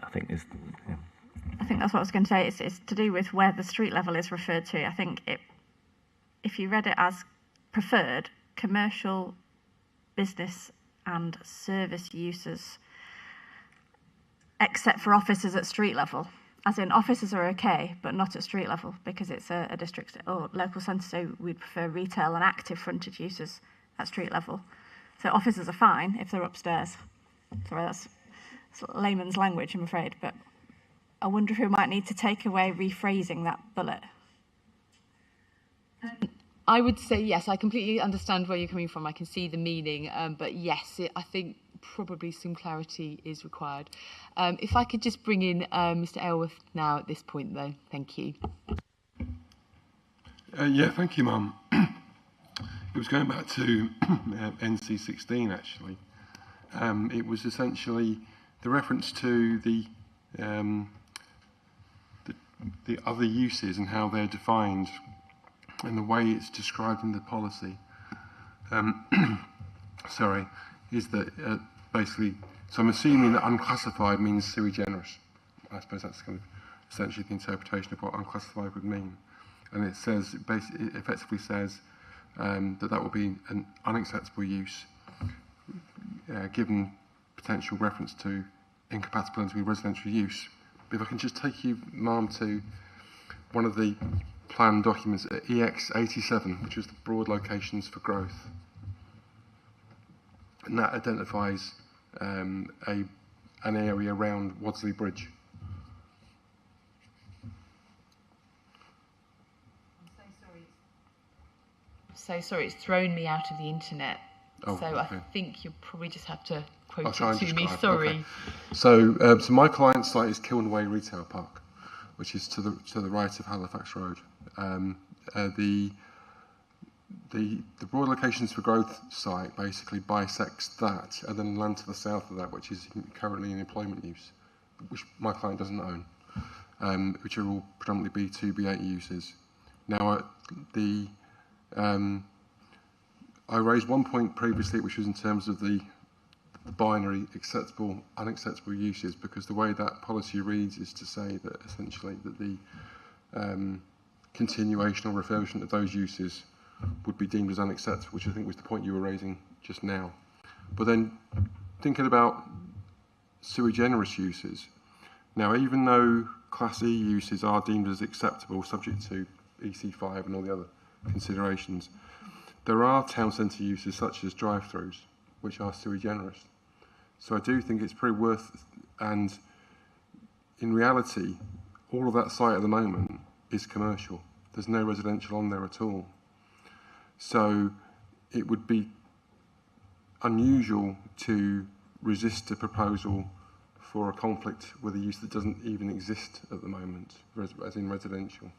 I think that's what I was going to say. It's to do with where the street level is referred to. I think if you read it as preferred, commercial, business and service uses, except for offices at street level. As in, offices are okay, but not at street level, because it's a district or local centre, so we'd prefer retail and active frontage uses at street level. So offices are fine if they're upstairs. Sorry, that's layman's language, I'm afraid, but I wonder if we might need to take away rephrasing that bullet. I would say yes, I completely understand where you're coming from. I can see the meaning, but yes, I think probably some clarity is required. If I could just bring in Mr. Aylworth now at this point, though. Thank you. Yeah, thank you, Mum. It was going back to NC16, actually. It was essentially the reference to the other uses and how they're defined and the way it's described in the policy. Sorry, is that basically, so I'm assuming that unclassified means sui generis. I suppose that's kind of essentially the interpretation of what unclassified would mean. And it says, it effectively says that will be an unacceptable use given potential reference to incompatibility with residential use. But if I can just take you, Ma'am, to one of the plan documents at EX87, which is the broad locations for growth. And that identifies an area around Wadsley Bridge. So sorry, it's thrown me out of the internet. Oh, so okay. I think you'll probably just have to quote I'll try it and to me. describe. Sorry. Okay. So my client's site is Kilnway Retail Park, which is to the right of Halifax Road. The broad locations for growth site basically bisects that, and then land to the south of that, which is currently in employment use, which my client doesn't own, which are all predominantly B2, B8 uses. Now, I raised one point previously, which was in terms of the binary acceptable, unacceptable uses, because the way that policy reads is to say that essentially that the continuation or refurbishment of those uses would be deemed as unacceptable, which I think was the point you were raising just now. But then thinking about sui generis uses, now even though Class E uses are deemed as acceptable, subject to EC5 and all the other considerations, there are town centre uses such as drive-throughs, which are sui generis. So I do think it's pretty worth, and in reality, all of that site at the moment is commercial. There's no residential on there at all. So it would be unusual to resist a proposal for a conflict with a use that doesn't even exist at the moment, as in residential.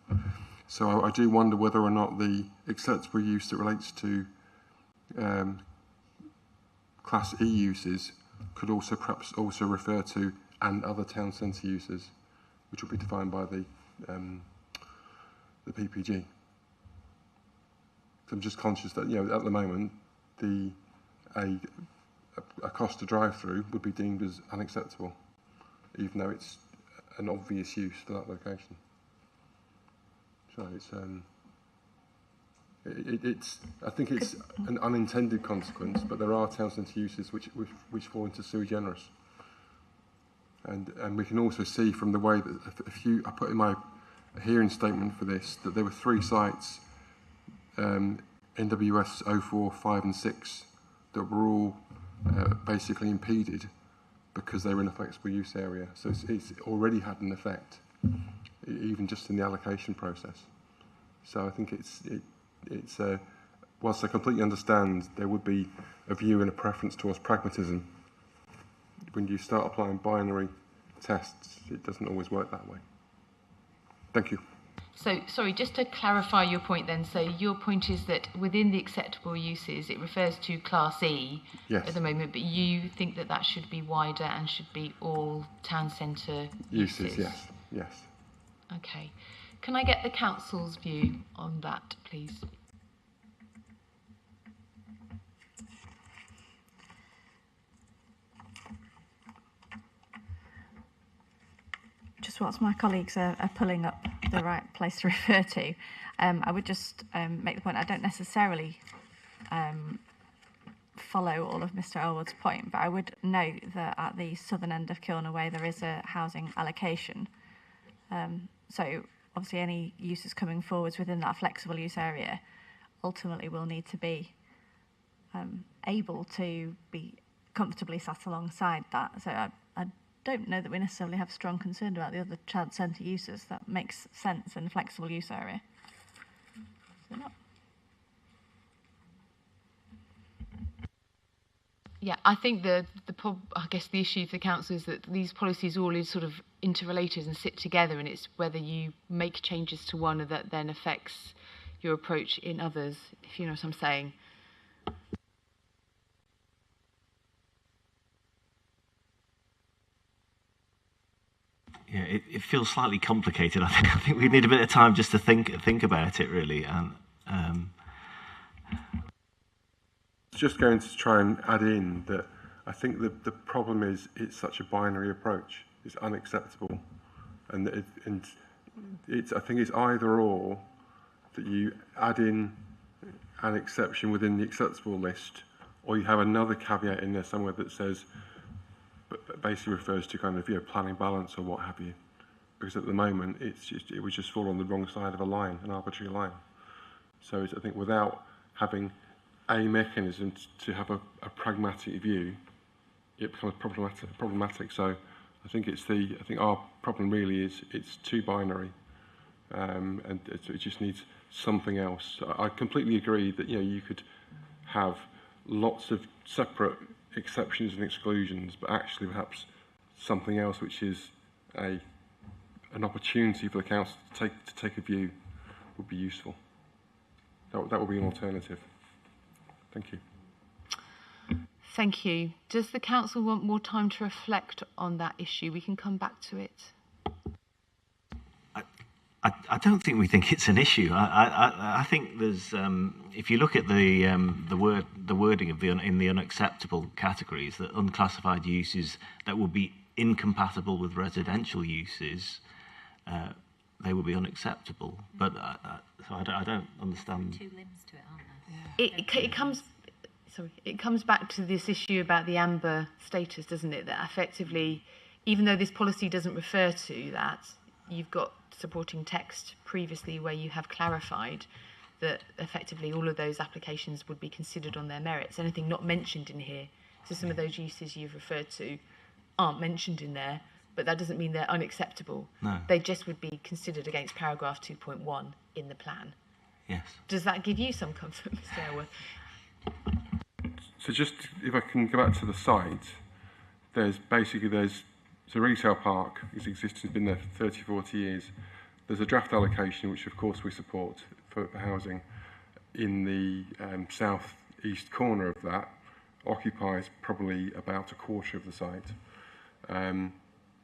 So I do wonder whether or not the acceptable use that relates to Class E uses could also perhaps also refer to and other town centre uses, which will be defined by the PPG. So I'm just conscious that, you know, at the moment, a Costa drive-through would be deemed as unacceptable, even though it's an obvious use for that location. So it's I think it's an unintended consequence, but there are town centre uses which fall into sui generis. And we can also see from the way that I put in my hearing statement for this that there were 3 sites, NWS 04, 5 and 6, that were all basically impeded because they were in a flexible use area. So it's already had an effect, even just in the allocation process. So I think it's whilst I completely understand there would be a view and a preference towards pragmatism, when you start applying binary tests, it doesn't always work that way. Thank you. So, sorry, just to clarify your point then, so your point is that within the acceptable uses, it refers to Class E yes. at the moment, but you think that that should be wider and should be all town centre uses? Yes, yes. Okay. Can I get the council's view on that, please? Just whilst my colleagues are pulling up the right place to refer to, I would just make the point I don't necessarily follow all of Mr. Elwood's point, but I would note that at the southern end of Kilner Way there is a housing allocation. So obviously any uses coming forwards within that flexible use area ultimately will need to be able to be comfortably sat alongside that. So I don't know that we necessarily have strong concern about the other child centre uses. That makes sense in a flexible use area. So not. Yeah, I think I guess the issue for the council is that these policies all is sort of interrelated and sit together, and it's whether you make changes to one that then affects your approach in others, if you know what I'm saying. Yeah, it feels slightly complicated. I think we need a bit of time just to think about it, really. And just going to try and add in that I think the problem is it's such a binary approach. It's unacceptable, and I think it's either or, that you add in an exception within the acceptable list, or you have another caveat in there somewhere that says, basically refers to kind of, you know, planning balance or what have you, because at the moment it would just fall on the wrong side of a line, an arbitrary line. So I think without having a mechanism to have a pragmatic view, it becomes problematic. So I think our problem really is it's too binary, and it just needs something else. I completely agree that, you know, you could have lots of separate exceptions and exclusions, but actually perhaps something else which is an opportunity for the council to take a view would be useful. That would be an alternative. Thank you. Thank you. Does the council want more time to reflect on that issue? We can come back to it. I don't think we think it's an issue. I think there's, if you look at the wording of in the unacceptable categories, that unclassified uses that would be incompatible with residential uses, they would be unacceptable. But so I don't understand. Two limbs to it, aren't there? It comes back to this issue about the amber status, doesn't it? That effectively, even though this policy doesn't refer to that, you've got supporting text previously where you have clarified that effectively all of those applications would be considered on their merits. Anything not mentioned in here, so some of those uses you've referred to aren't mentioned in there, but that doesn't mean they're unacceptable. No. They just would be considered against paragraph 2.1 in the plan. Yes. Does that give you some comfort, Mr. Aylworth? So just, if I can go back to the site, there's a retail park, it's existed, it's been there for 30, 40 years. There's a draft allocation, which of course we support for housing, in the south-east corner of that, occupies probably about a quarter of the site.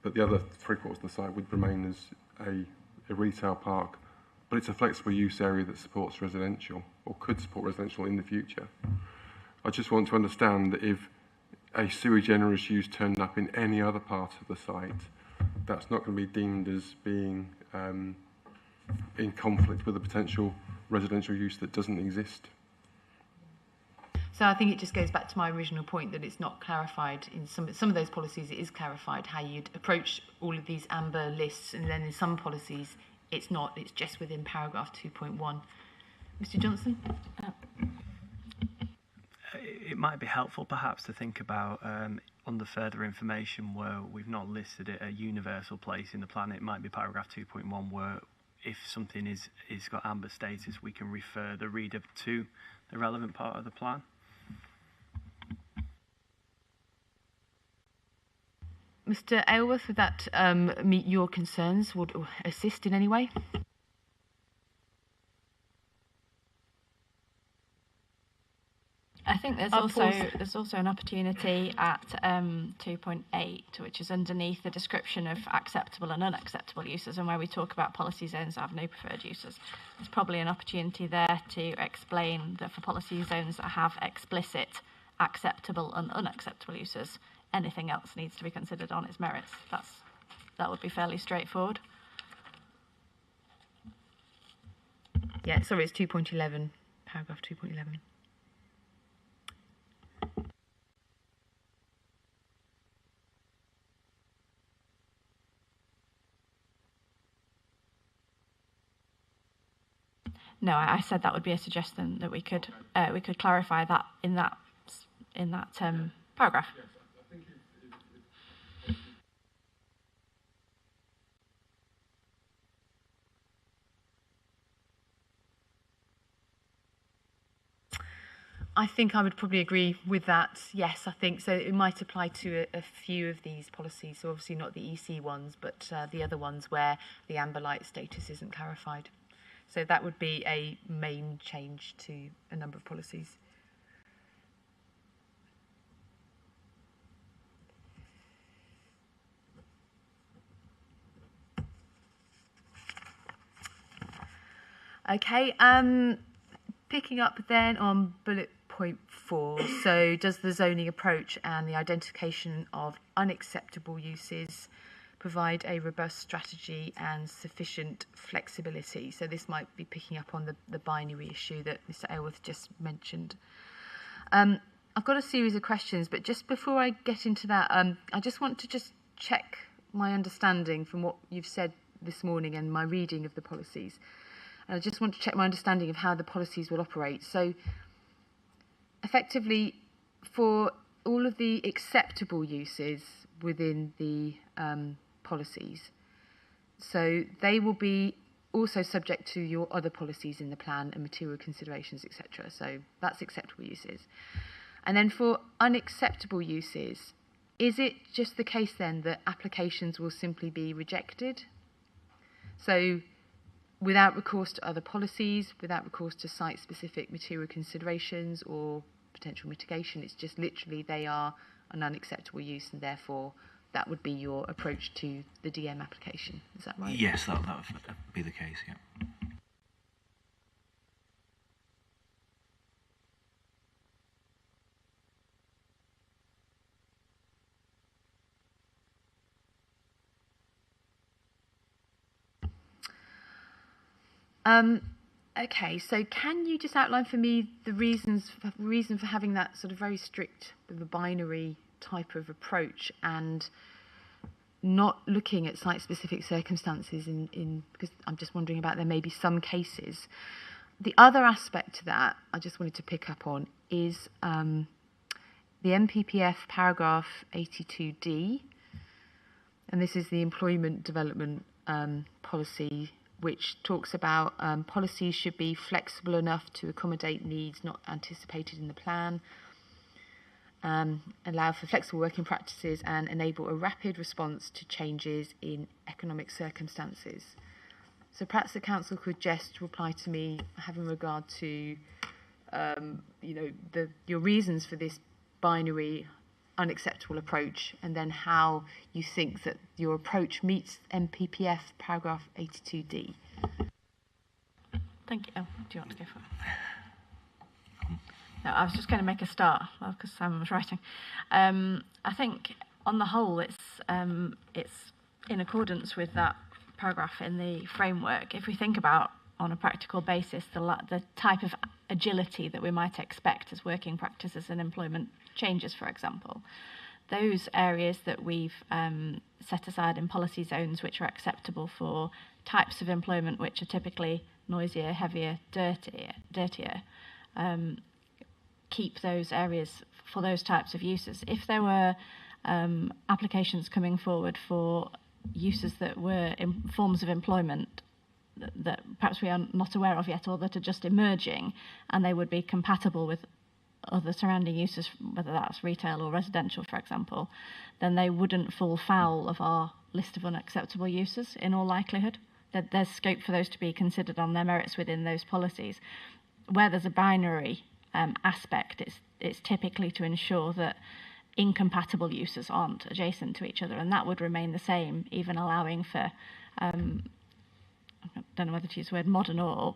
But the other 3/4 of the site would remain as a retail park, but it's a flexible use area that supports residential, or could support residential in the future. I just want to understand that if a sui generis use turned up in any other part of the site, that's not going to be deemed as being in conflict with a potential residential use that doesn't exist. So I think it just goes back to my original point that it's not clarified in some of those policies. It is clarified how you'd approach all of these amber lists, and then in some policies it's not. It's just within paragraph 2.1. Mr. Johnson. It might be helpful perhaps to think about on the further information where we've not listed it a universal place in the plan. It might be paragraph 2.1 where if something is got amber status, we can refer the reader to the relevant part of the plan. Mr. Aylworth, would that meet your concerns? Would assist in any way? I think there's also an opportunity at 2.8, which is underneath the description of acceptable and unacceptable uses, and where we talk about policy zones that have no preferred uses. There's probably an opportunity there to explain that for policy zones that have explicit acceptable and unacceptable uses, anything else needs to be considered on its merits. That would be fairly straightforward. Yeah, sorry, it's 2.11, paragraph 2.11. No, I said that would be a suggestion that we could clarify that in that paragraph. I think I would probably agree with that. Yes, I think so. It might apply to a few of these policies, so obviously not the EC ones, but the other ones where the amber light status isn't clarified. So that would be a main change to a number of policies. Okay, picking up then on bullet point 4. So does the zoning approach and the identification of unacceptable uses provide a robust strategy and sufficient flexibility? So this might be picking up on the binary issue that Mr. Aylworth just mentioned. I've got a series of questions, but just before I get into that, I just want to just check my understanding from what you've said this morning and my reading of the policies. And I just want to check my understanding of how the policies will operate. So effectively, for all of the acceptable uses within the policies, so they will be also subject to your other policies in the plan and material considerations, etc. So that's acceptable uses. And then for unacceptable uses, is it just the case then that applications will simply be rejected? So without recourse to other policies, without recourse to site-specific material considerations or potential mitigation, it's just literally they are an unacceptable use, and therefore that would be your approach to the DM application. Is that right? Yes, that would be the case, yeah. Okay, so can you just outline for me the reason for having that sort of very strict, the binary type of approach, and not looking at site-specific circumstances because I'm just wondering about there may be some cases The other aspect to that I just wanted to pick up on is the MPPF paragraph 82D, and this is the employment development policy, which talks about policies should be flexible enough to accommodate needs not anticipated in the plan, allow for flexible working practices and enable a rapid response to changes in economic circumstances. So perhaps the council could just reply to me having regard to your reasons for this binary unacceptable approach, and then how you think that your approach meets MPPF paragraph 82D. Thank you. Oh, do you want to go for it? No, I was just going to make a start because Simon was writing. I think on the whole, it's in accordance with that paragraph in the framework. If we think about on a practical basis the type of agility that we might expect as working practices and employment changes, for example, those areas that we've set aside in policy zones which are acceptable for types of employment which are typically noisier, heavier, dirtier, keep those areas for those types of uses. If there were applications coming forward for uses that were in forms of employment that perhaps we are not aware of yet, or that are just emerging, and they would be compatible with other surrounding uses, whether that's retail or residential, for example, then they wouldn't fall foul of our list of unacceptable uses in all likelihood. There's scope for those to be considered on their merits within those policies. Where there's a binary aspect, it's typically to ensure that incompatible uses aren't adjacent to each other, and that would remain the same, even allowing for, I don't know whether to use the word modern or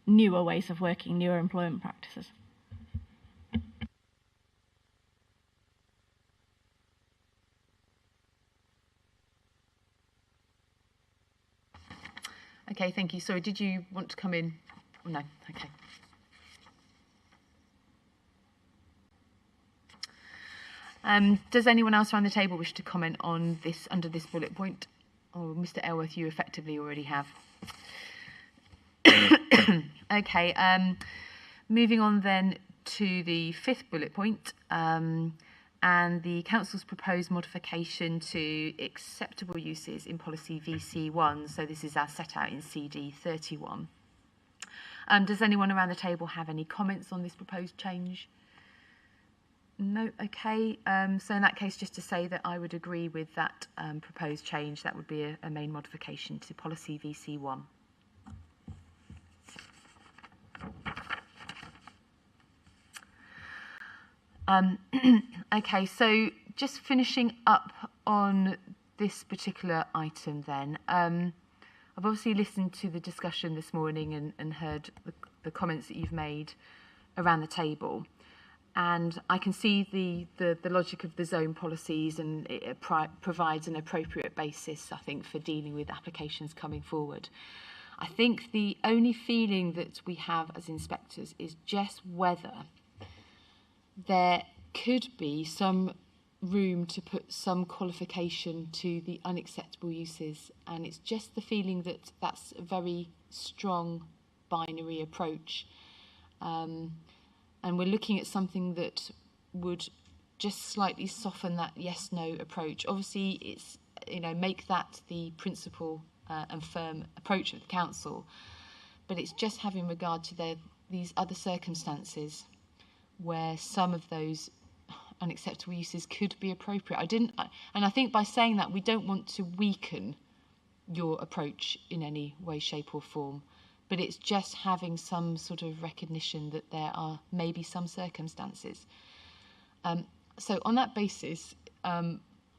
newer ways of working, newer employment practices. Okay, thank you. Sorry, did you want to come in? Oh, no, okay. Does anyone else around the table wish to comment on this under this bullet point? Or Mr. Elworth, you effectively already have. Okay, moving on then to the fifth bullet point, and the council's proposed modification to acceptable uses in policy VC1. So this is as set out in CD 31. Does anyone around the table have any comments on this proposed change? No, okay. So in that case, just to say that I would agree with that proposed change. That would be a main modification to policy VC1. Okay, so just finishing up on this particular item then. I've obviously listened to the discussion this morning and heard the comments that you've made around the table. And I can see the logic of the zone policies, and it provides an appropriate basis, I think, for dealing with applications coming forward. I think the only feeling that we have as inspectors is just whether there could be some room to put some qualification to the unacceptable uses, and it's just the feeling that that's a very strong binary approach, and we're looking at something that would just slightly soften that yes/no approach. Obviously, it's make that the principal and firm approach of the council, but it's just having regard to these other circumstances where some of those unacceptable uses could be appropriate. And I think by saying that, we don't want to weaken your approach in any way, shape or form, but it's just having some sort of recognition that there are maybe some circumstances. So on that basis,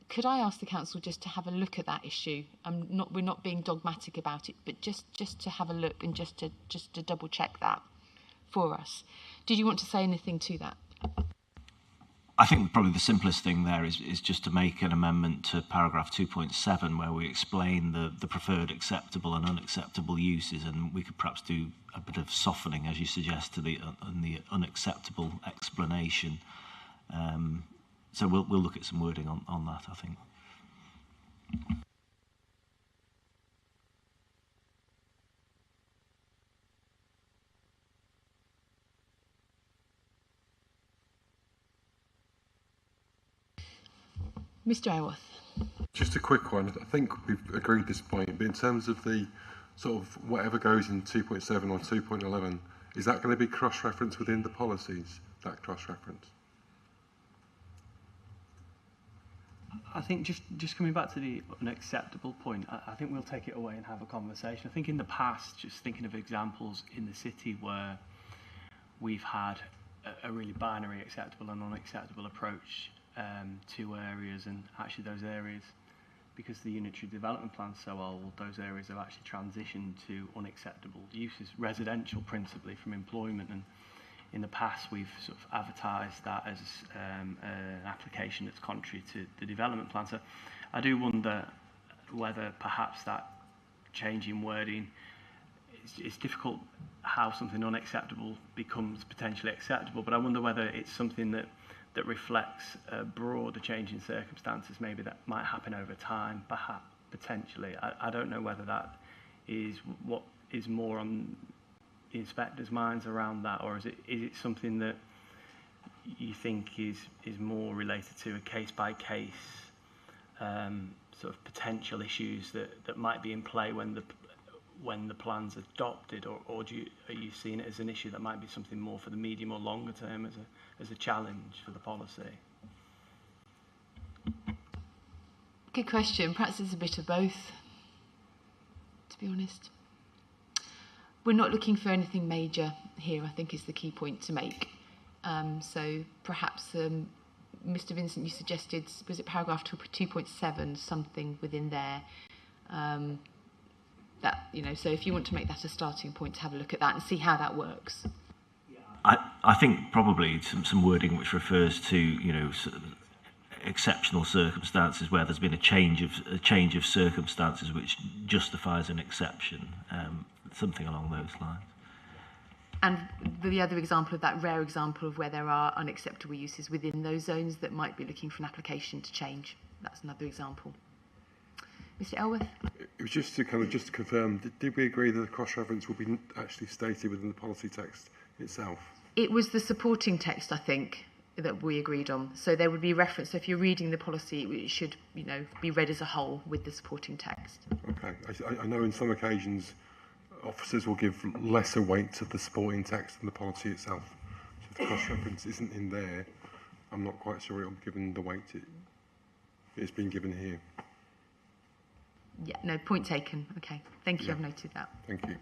could I ask the council just to have a look at that issue? We're not being dogmatic about it, but just to have a look and just to double check that for us. Did you want to say anything to that? I think probably the simplest thing there is just to make an amendment to paragraph 2.7 where we explain the preferred acceptable and unacceptable uses, and we could perhaps do a bit of softening, as you suggest, to the unacceptable explanation. So we'll look at some wording on that, I think. Mr. Aylworth. Just a quick one. I think we've agreed this point, but in terms of the sort of whatever goes in 2.7 or 2.11, is that going to be cross-referenced within the policies, that cross-reference? I think just coming back to the unacceptable point, I think we'll take it away and have a conversation. I think in the past, just thinking of examples in the city where we've had a really binary acceptable and unacceptable approach to areas, and actually those areas, because the unitary development plan's so old, those areas have actually transitioned to unacceptable uses, residential principally from employment, and in the past we've sort of advertised that as an application that's contrary to the development plan. So I do wonder whether perhaps that change in wording, it's difficult how something unacceptable becomes potentially acceptable, but I wonder whether it's something that reflects a broader change in circumstances, maybe that might happen over time, perhaps, potentially. I don't know whether that is what is more on the inspectors' minds around that, or is it something that you think is more related to a case-by-case sort of potential issues that might be in play when the plan's adopted, or are you seeing it as an issue that might be something more for the medium or longer term as a challenge for the policy? Good question. Perhaps it's a bit of both, to be honest. We're not looking for anything major here, I think, is the key point to make. So perhaps, Mr. Vincent, you suggested, was it paragraph 2.7, something within there? That, so if you want to make that a starting point, to have a look at that and see how that works. I think probably some wording which refers to sort of exceptional circumstances where there's been a change of circumstances which justifies an exception, something along those lines. And the other example of that rare example of where there are unacceptable uses within those zones that might be looking for an application to change. That's another example. Mr. Aylworth? It was just to confirm, did we agree that the cross-reference will be actually stated within the policy text itself? It was the supporting text, I think, that we agreed on. So there would be reference. So if you're reading the policy, it should, be read as a whole with the supporting text. Okay. I know in some occasions officers will give lesser weight to the supporting text than the policy itself. So if the cross-reference isn't in there, I'm not quite sure it'll be given the weight it's been given here. Yeah, no, point taken. Okay, thank you, I've noted that. Thank you.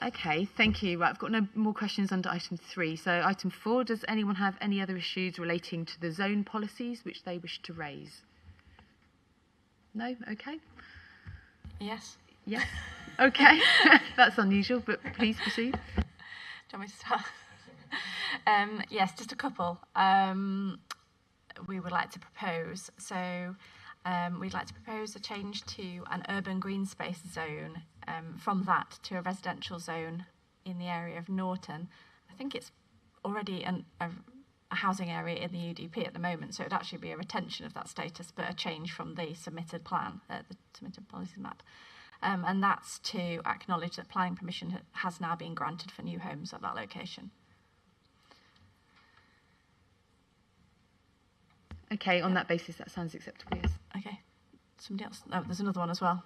Okay, thank you. Right, I've got no more questions under item 3. So item 4, does anyone have any other issues relating to the zone policies which they wish to raise? No? Okay. Yes. Yes. Okay. That's unusual, but please proceed. Do you want me to start? Yes, just a couple. We would like to propose. So we'd like to propose a change to an urban green space zone, from that to a residential zone in the area of Norton. I think it's already a housing area in the UDP at the moment, so it would actually be a retention of that status, but a change from the submitted plan, the submitted policy map. And that's to acknowledge that planning permission has now been granted for new homes at that location. Okay, on that basis, that sounds acceptable, yes. Okay. Somebody else? Oh, there's another one as well.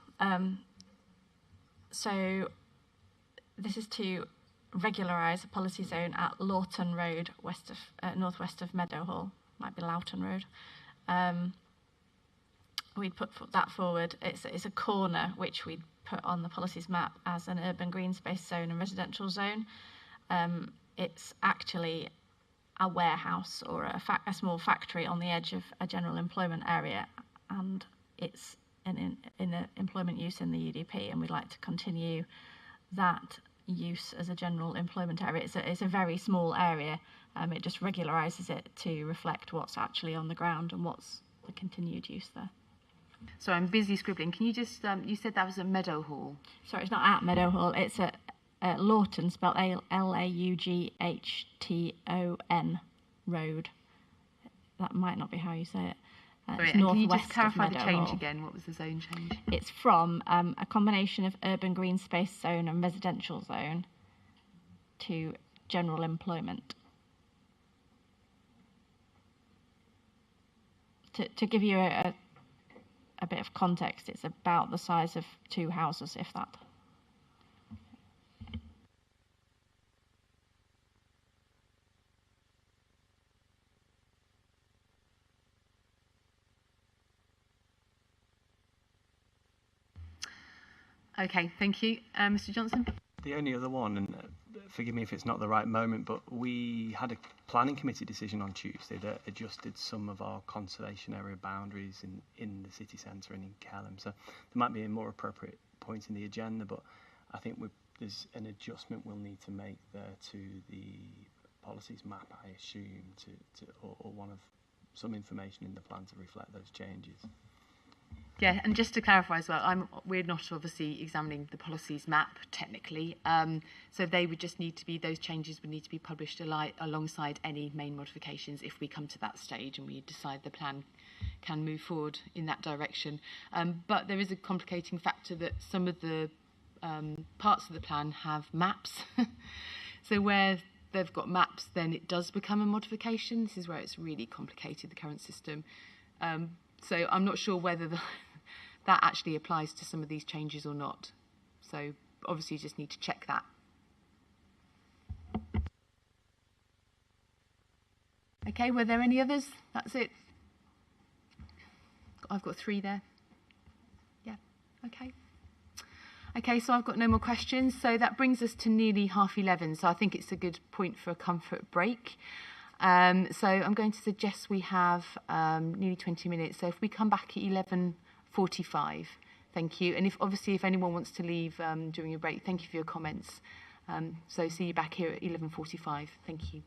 So this is to regularise a policy zone at Lawton Road, northwest of Meadowhall. Might be Loughton Road. We'd put that forward. It's a corner which we'd put on the policies map as an urban green space zone and residential zone. It's actually a warehouse or a small factory on the edge of a general employment area, and it's in employment use in the UDP, and we'd like to continue that use as a general employment area. It's a very small area. It just regularises it to reflect what's actually on the ground and what's the continued use there. So I'm busy scribbling. Can you just, you said that was at Meadowhall? Sorry, it's not at Meadowhall. It's at Lawton, spelled Laughton Road. That might not be how you say it. Sorry, can you just clarify the change again? What was the zone change? It's from a combination of urban green space zone and residential zone to general employment. to give you a bit of context, it's about the size of 2 houses, if that. Okay, thank you. Mr. Johnson? The only other one, and forgive me if it's not the right moment, but we had a planning committee decision on Tuesday that adjusted some of our conservation area boundaries in the city centre and in Kelham. So there might be a more appropriate point in the agenda, but I think there's an adjustment we'll need to make there to the policies map, I assume, or one of some information in the plan to reflect those changes. Yeah, and just to clarify as well, we're not obviously examining the policies map technically, so they would just need to be, those changes would need to be published alongside any main modifications if we come to that stage and we decide the plan can move forward in that direction. But there is a complicating factor that some of the parts of the plan have maps. So where they've got maps, then it does become a modification. This is where it's really complicated, the current system. So I'm not sure whether that actually applies to some of these changes or not. So obviously you just need to check that. Okay, were there any others? That's it. I've got 3 there. Yeah, okay. Okay, so I've got no more questions. So that brings us to nearly 11:30. So I think it's a good point for a comfort break. So I'm going to suggest we have nearly 20 minutes. So if we come back at 11:45, thank you. And if anyone wants to leave during your break, thank you for your comments. So see you back here at 11:45. Thank you.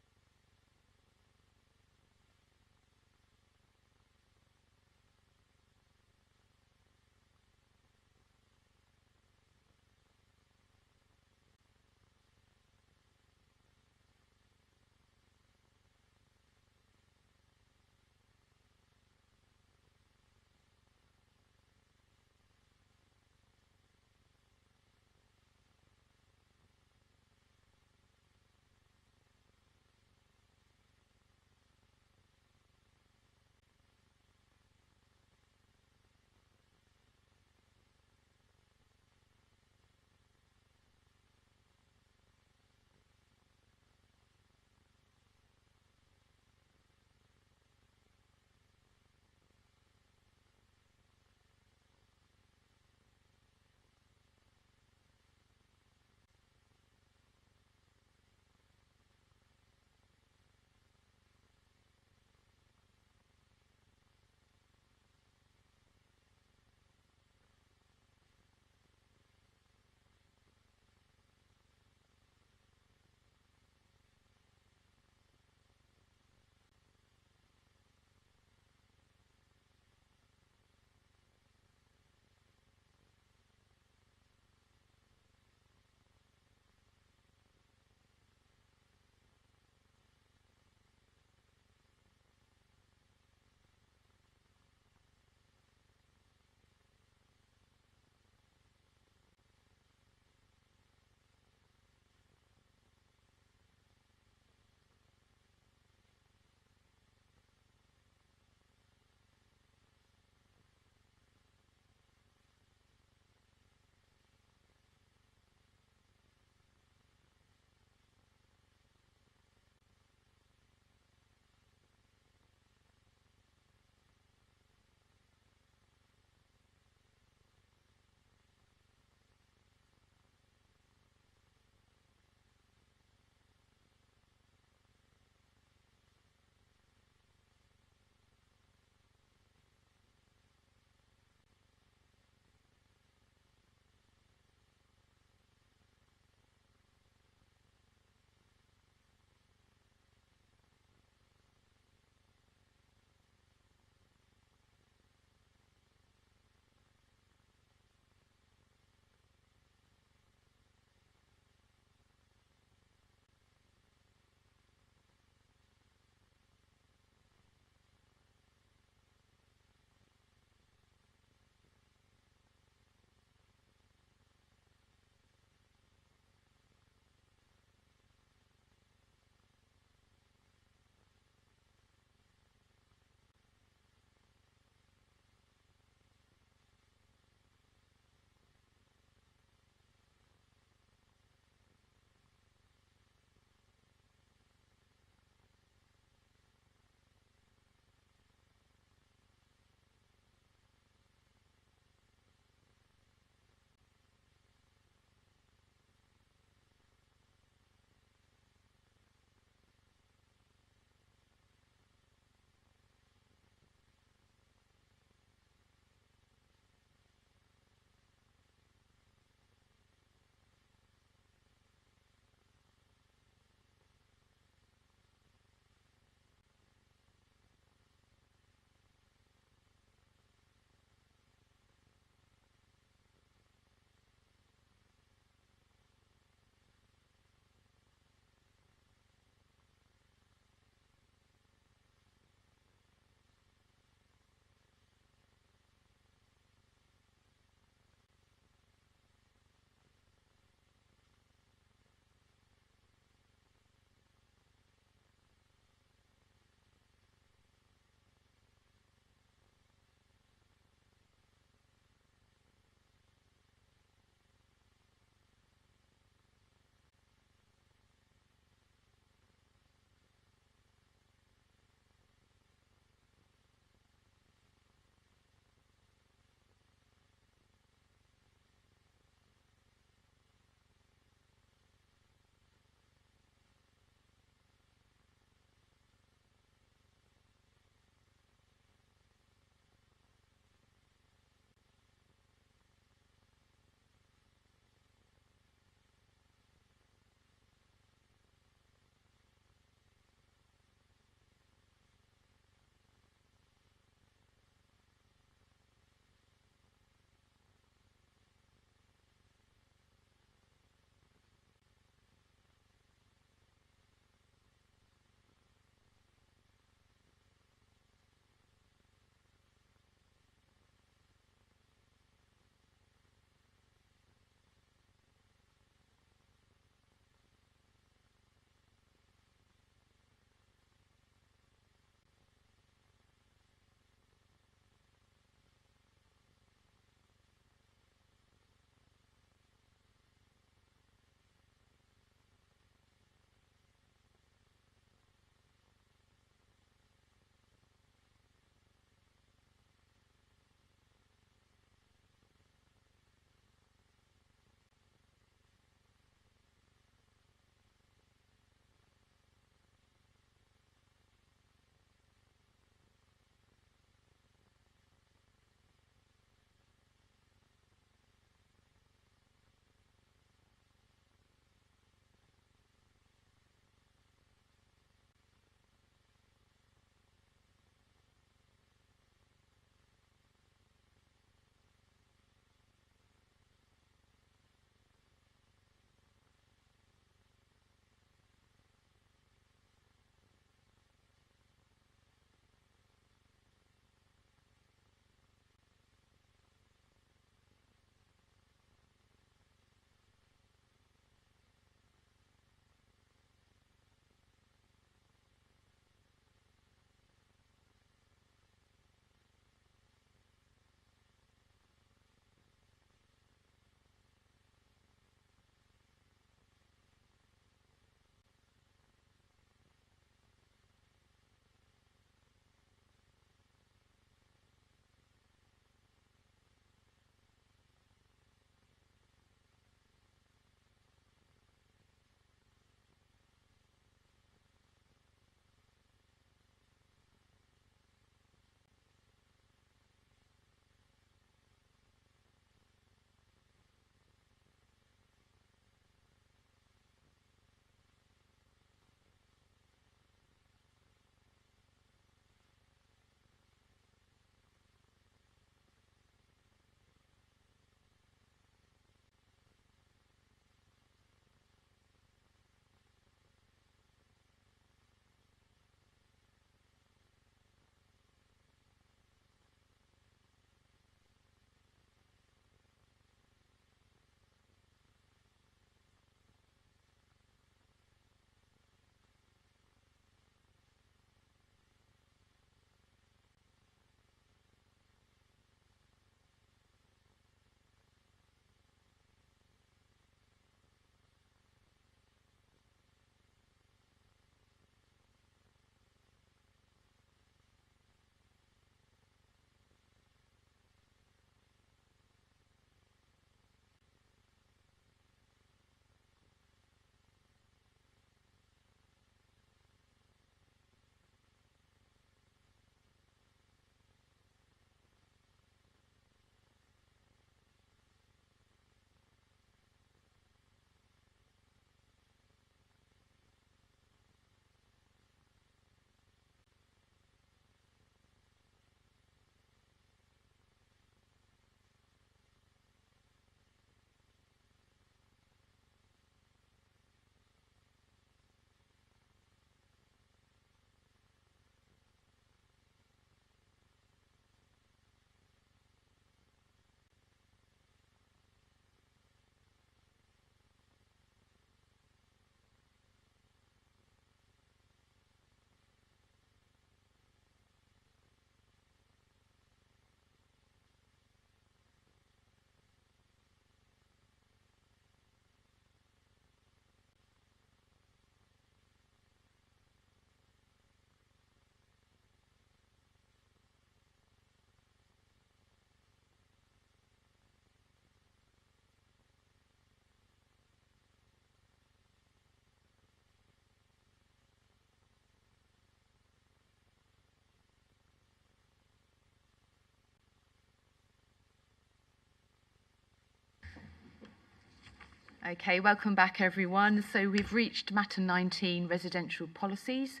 Okay, welcome back everyone. So we've reached matter 19, residential policies.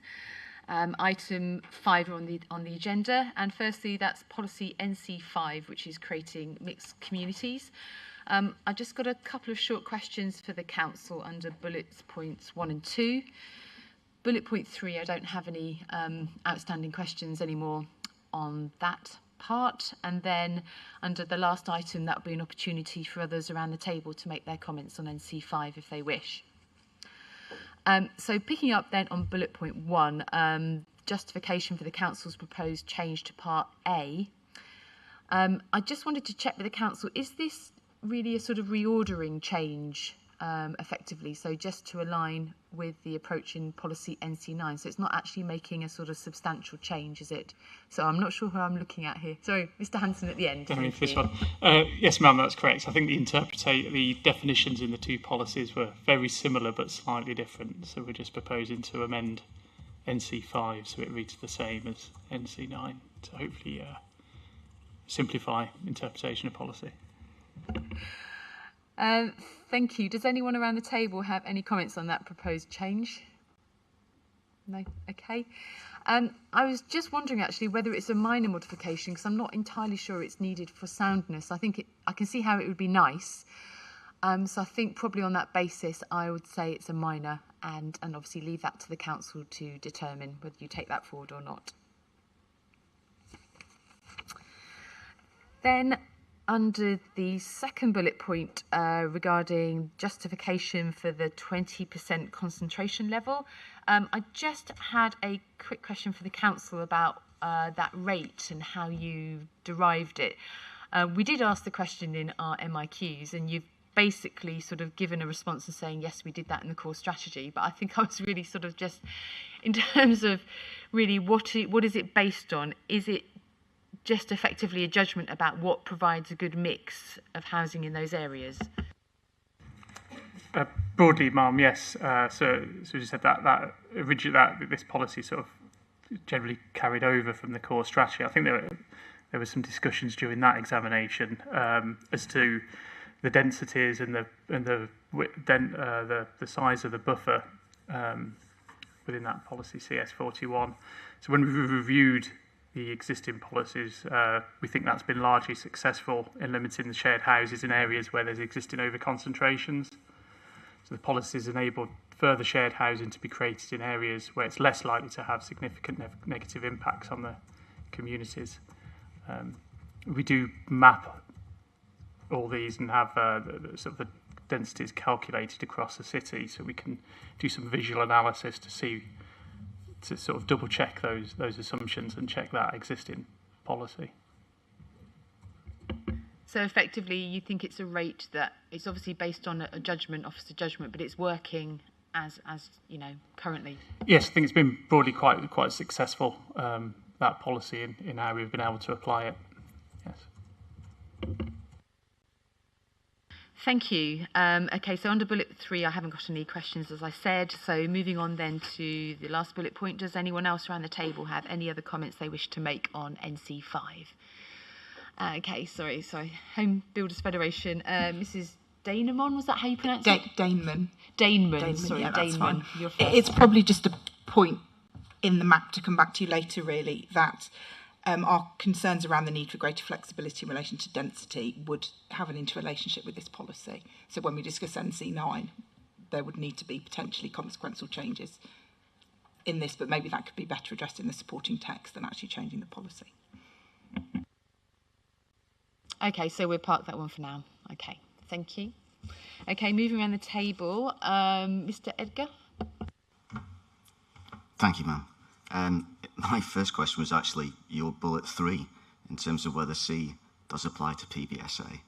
Item 5 on the agenda, and firstly that's policy NC5, which is creating mixed communities. I've just got a couple of short questions for the council under bullet points 1 and 2. Bullet point 3, I don't have any outstanding questions anymore on that part, and then under the last item that will be an opportunity for others around the table to make their comments on NC5 if they wish. So picking up then on bullet point 1, justification for the council's proposed change to part A. I just wanted to check with the council, is this really a sort of reordering change effectively, so just to align with the approach in policy NC9, so it's not actually making a sort of substantial change, is it? So I'm not sure who I'm looking at here. Sorry, Mr Hanson at the end. Going for this one. Yes, ma'am, that's correct. I think the definitions in the two policies were very similar but slightly different, so we're just proposing to amend NC5 so it reads the same as NC9 to hopefully simplify interpretation of policy. Thank you. Does anyone around the table have any comments on that proposed change? No? Okay. I was just wondering actually whether it's a minor modification, because I'm not entirely sure it's needed for soundness. I can see how it would be nice. So I think probably on that basis I would say it's a minor, and obviously leave that to the council to determine whether you take that forward or not. Then under the second bullet point regarding justification for the 20% concentration level, I just had a quick question for the council about that rate and how you derived it. We did ask the question in our MIQs, and you've basically sort of given a response and saying, yes, we did that in the core strategy. But I think I was really sort of just, in terms of really what is it based on? Is it just effectively a judgment about what provides a good mix of housing in those areas? Broadly, ma'am, yes. So you said that originally this policy sort of generally carried over from the core strategy. I think there were some discussions during that examination as to the densities and the size of the buffer within that policy CS41. So when we reviewed the existing policies, we think that's been largely successful in limiting the shared houses in areas where there's existing over-concentrations. So the policies enable further shared housing to be created in areas where it's less likely to have significant negative impacts on the communities. We do map all these and have the densities calculated across the city, so we can do some visual analysis to sort of double check those assumptions and check that existing policy. So effectively you think it's a rate that it's obviously based on a judgment, officer judgment, but it's working as you know currently? Yes, I think it's been broadly quite successful, that policy in how we've been able to apply it. Yes. Thank you. Okay, so under bullet 3, I haven't got any questions, as I said. So moving on then to the last bullet point, does anyone else around the table have any other comments they wish to make on NC5? Okay, sorry. Home Builders Federation, Mrs. Danemon, was that how you pronounce it? Daneman, sorry, yeah, that's fine. You're first. It's probably just a point in the map to come back to you later, really, that our concerns around the need for greater flexibility in relation to density would have an interrelationship with this policy. So when we discuss NC9, there would need to be potentially consequential changes in this, but maybe that could be better addressed in the supporting text than actually changing the policy. Okay, so we'll park that one for now. Okay, thank you. Okay, moving around the table, Mr. Edgar. Thank you, ma'am. My first question was actually your bullet 3 in terms of whether C does apply to PBSA.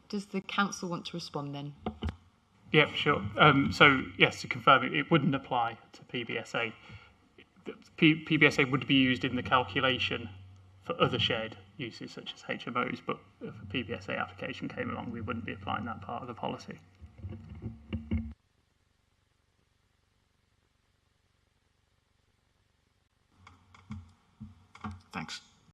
Does the council want to respond then? Yeah, sure. So yes, to confirm, it wouldn't apply to PBSA. PBSA would be used in the calculation for other shared uses such as HMOs, but if a PBSA application came along, we wouldn't be applying that part of the policy. Thanks.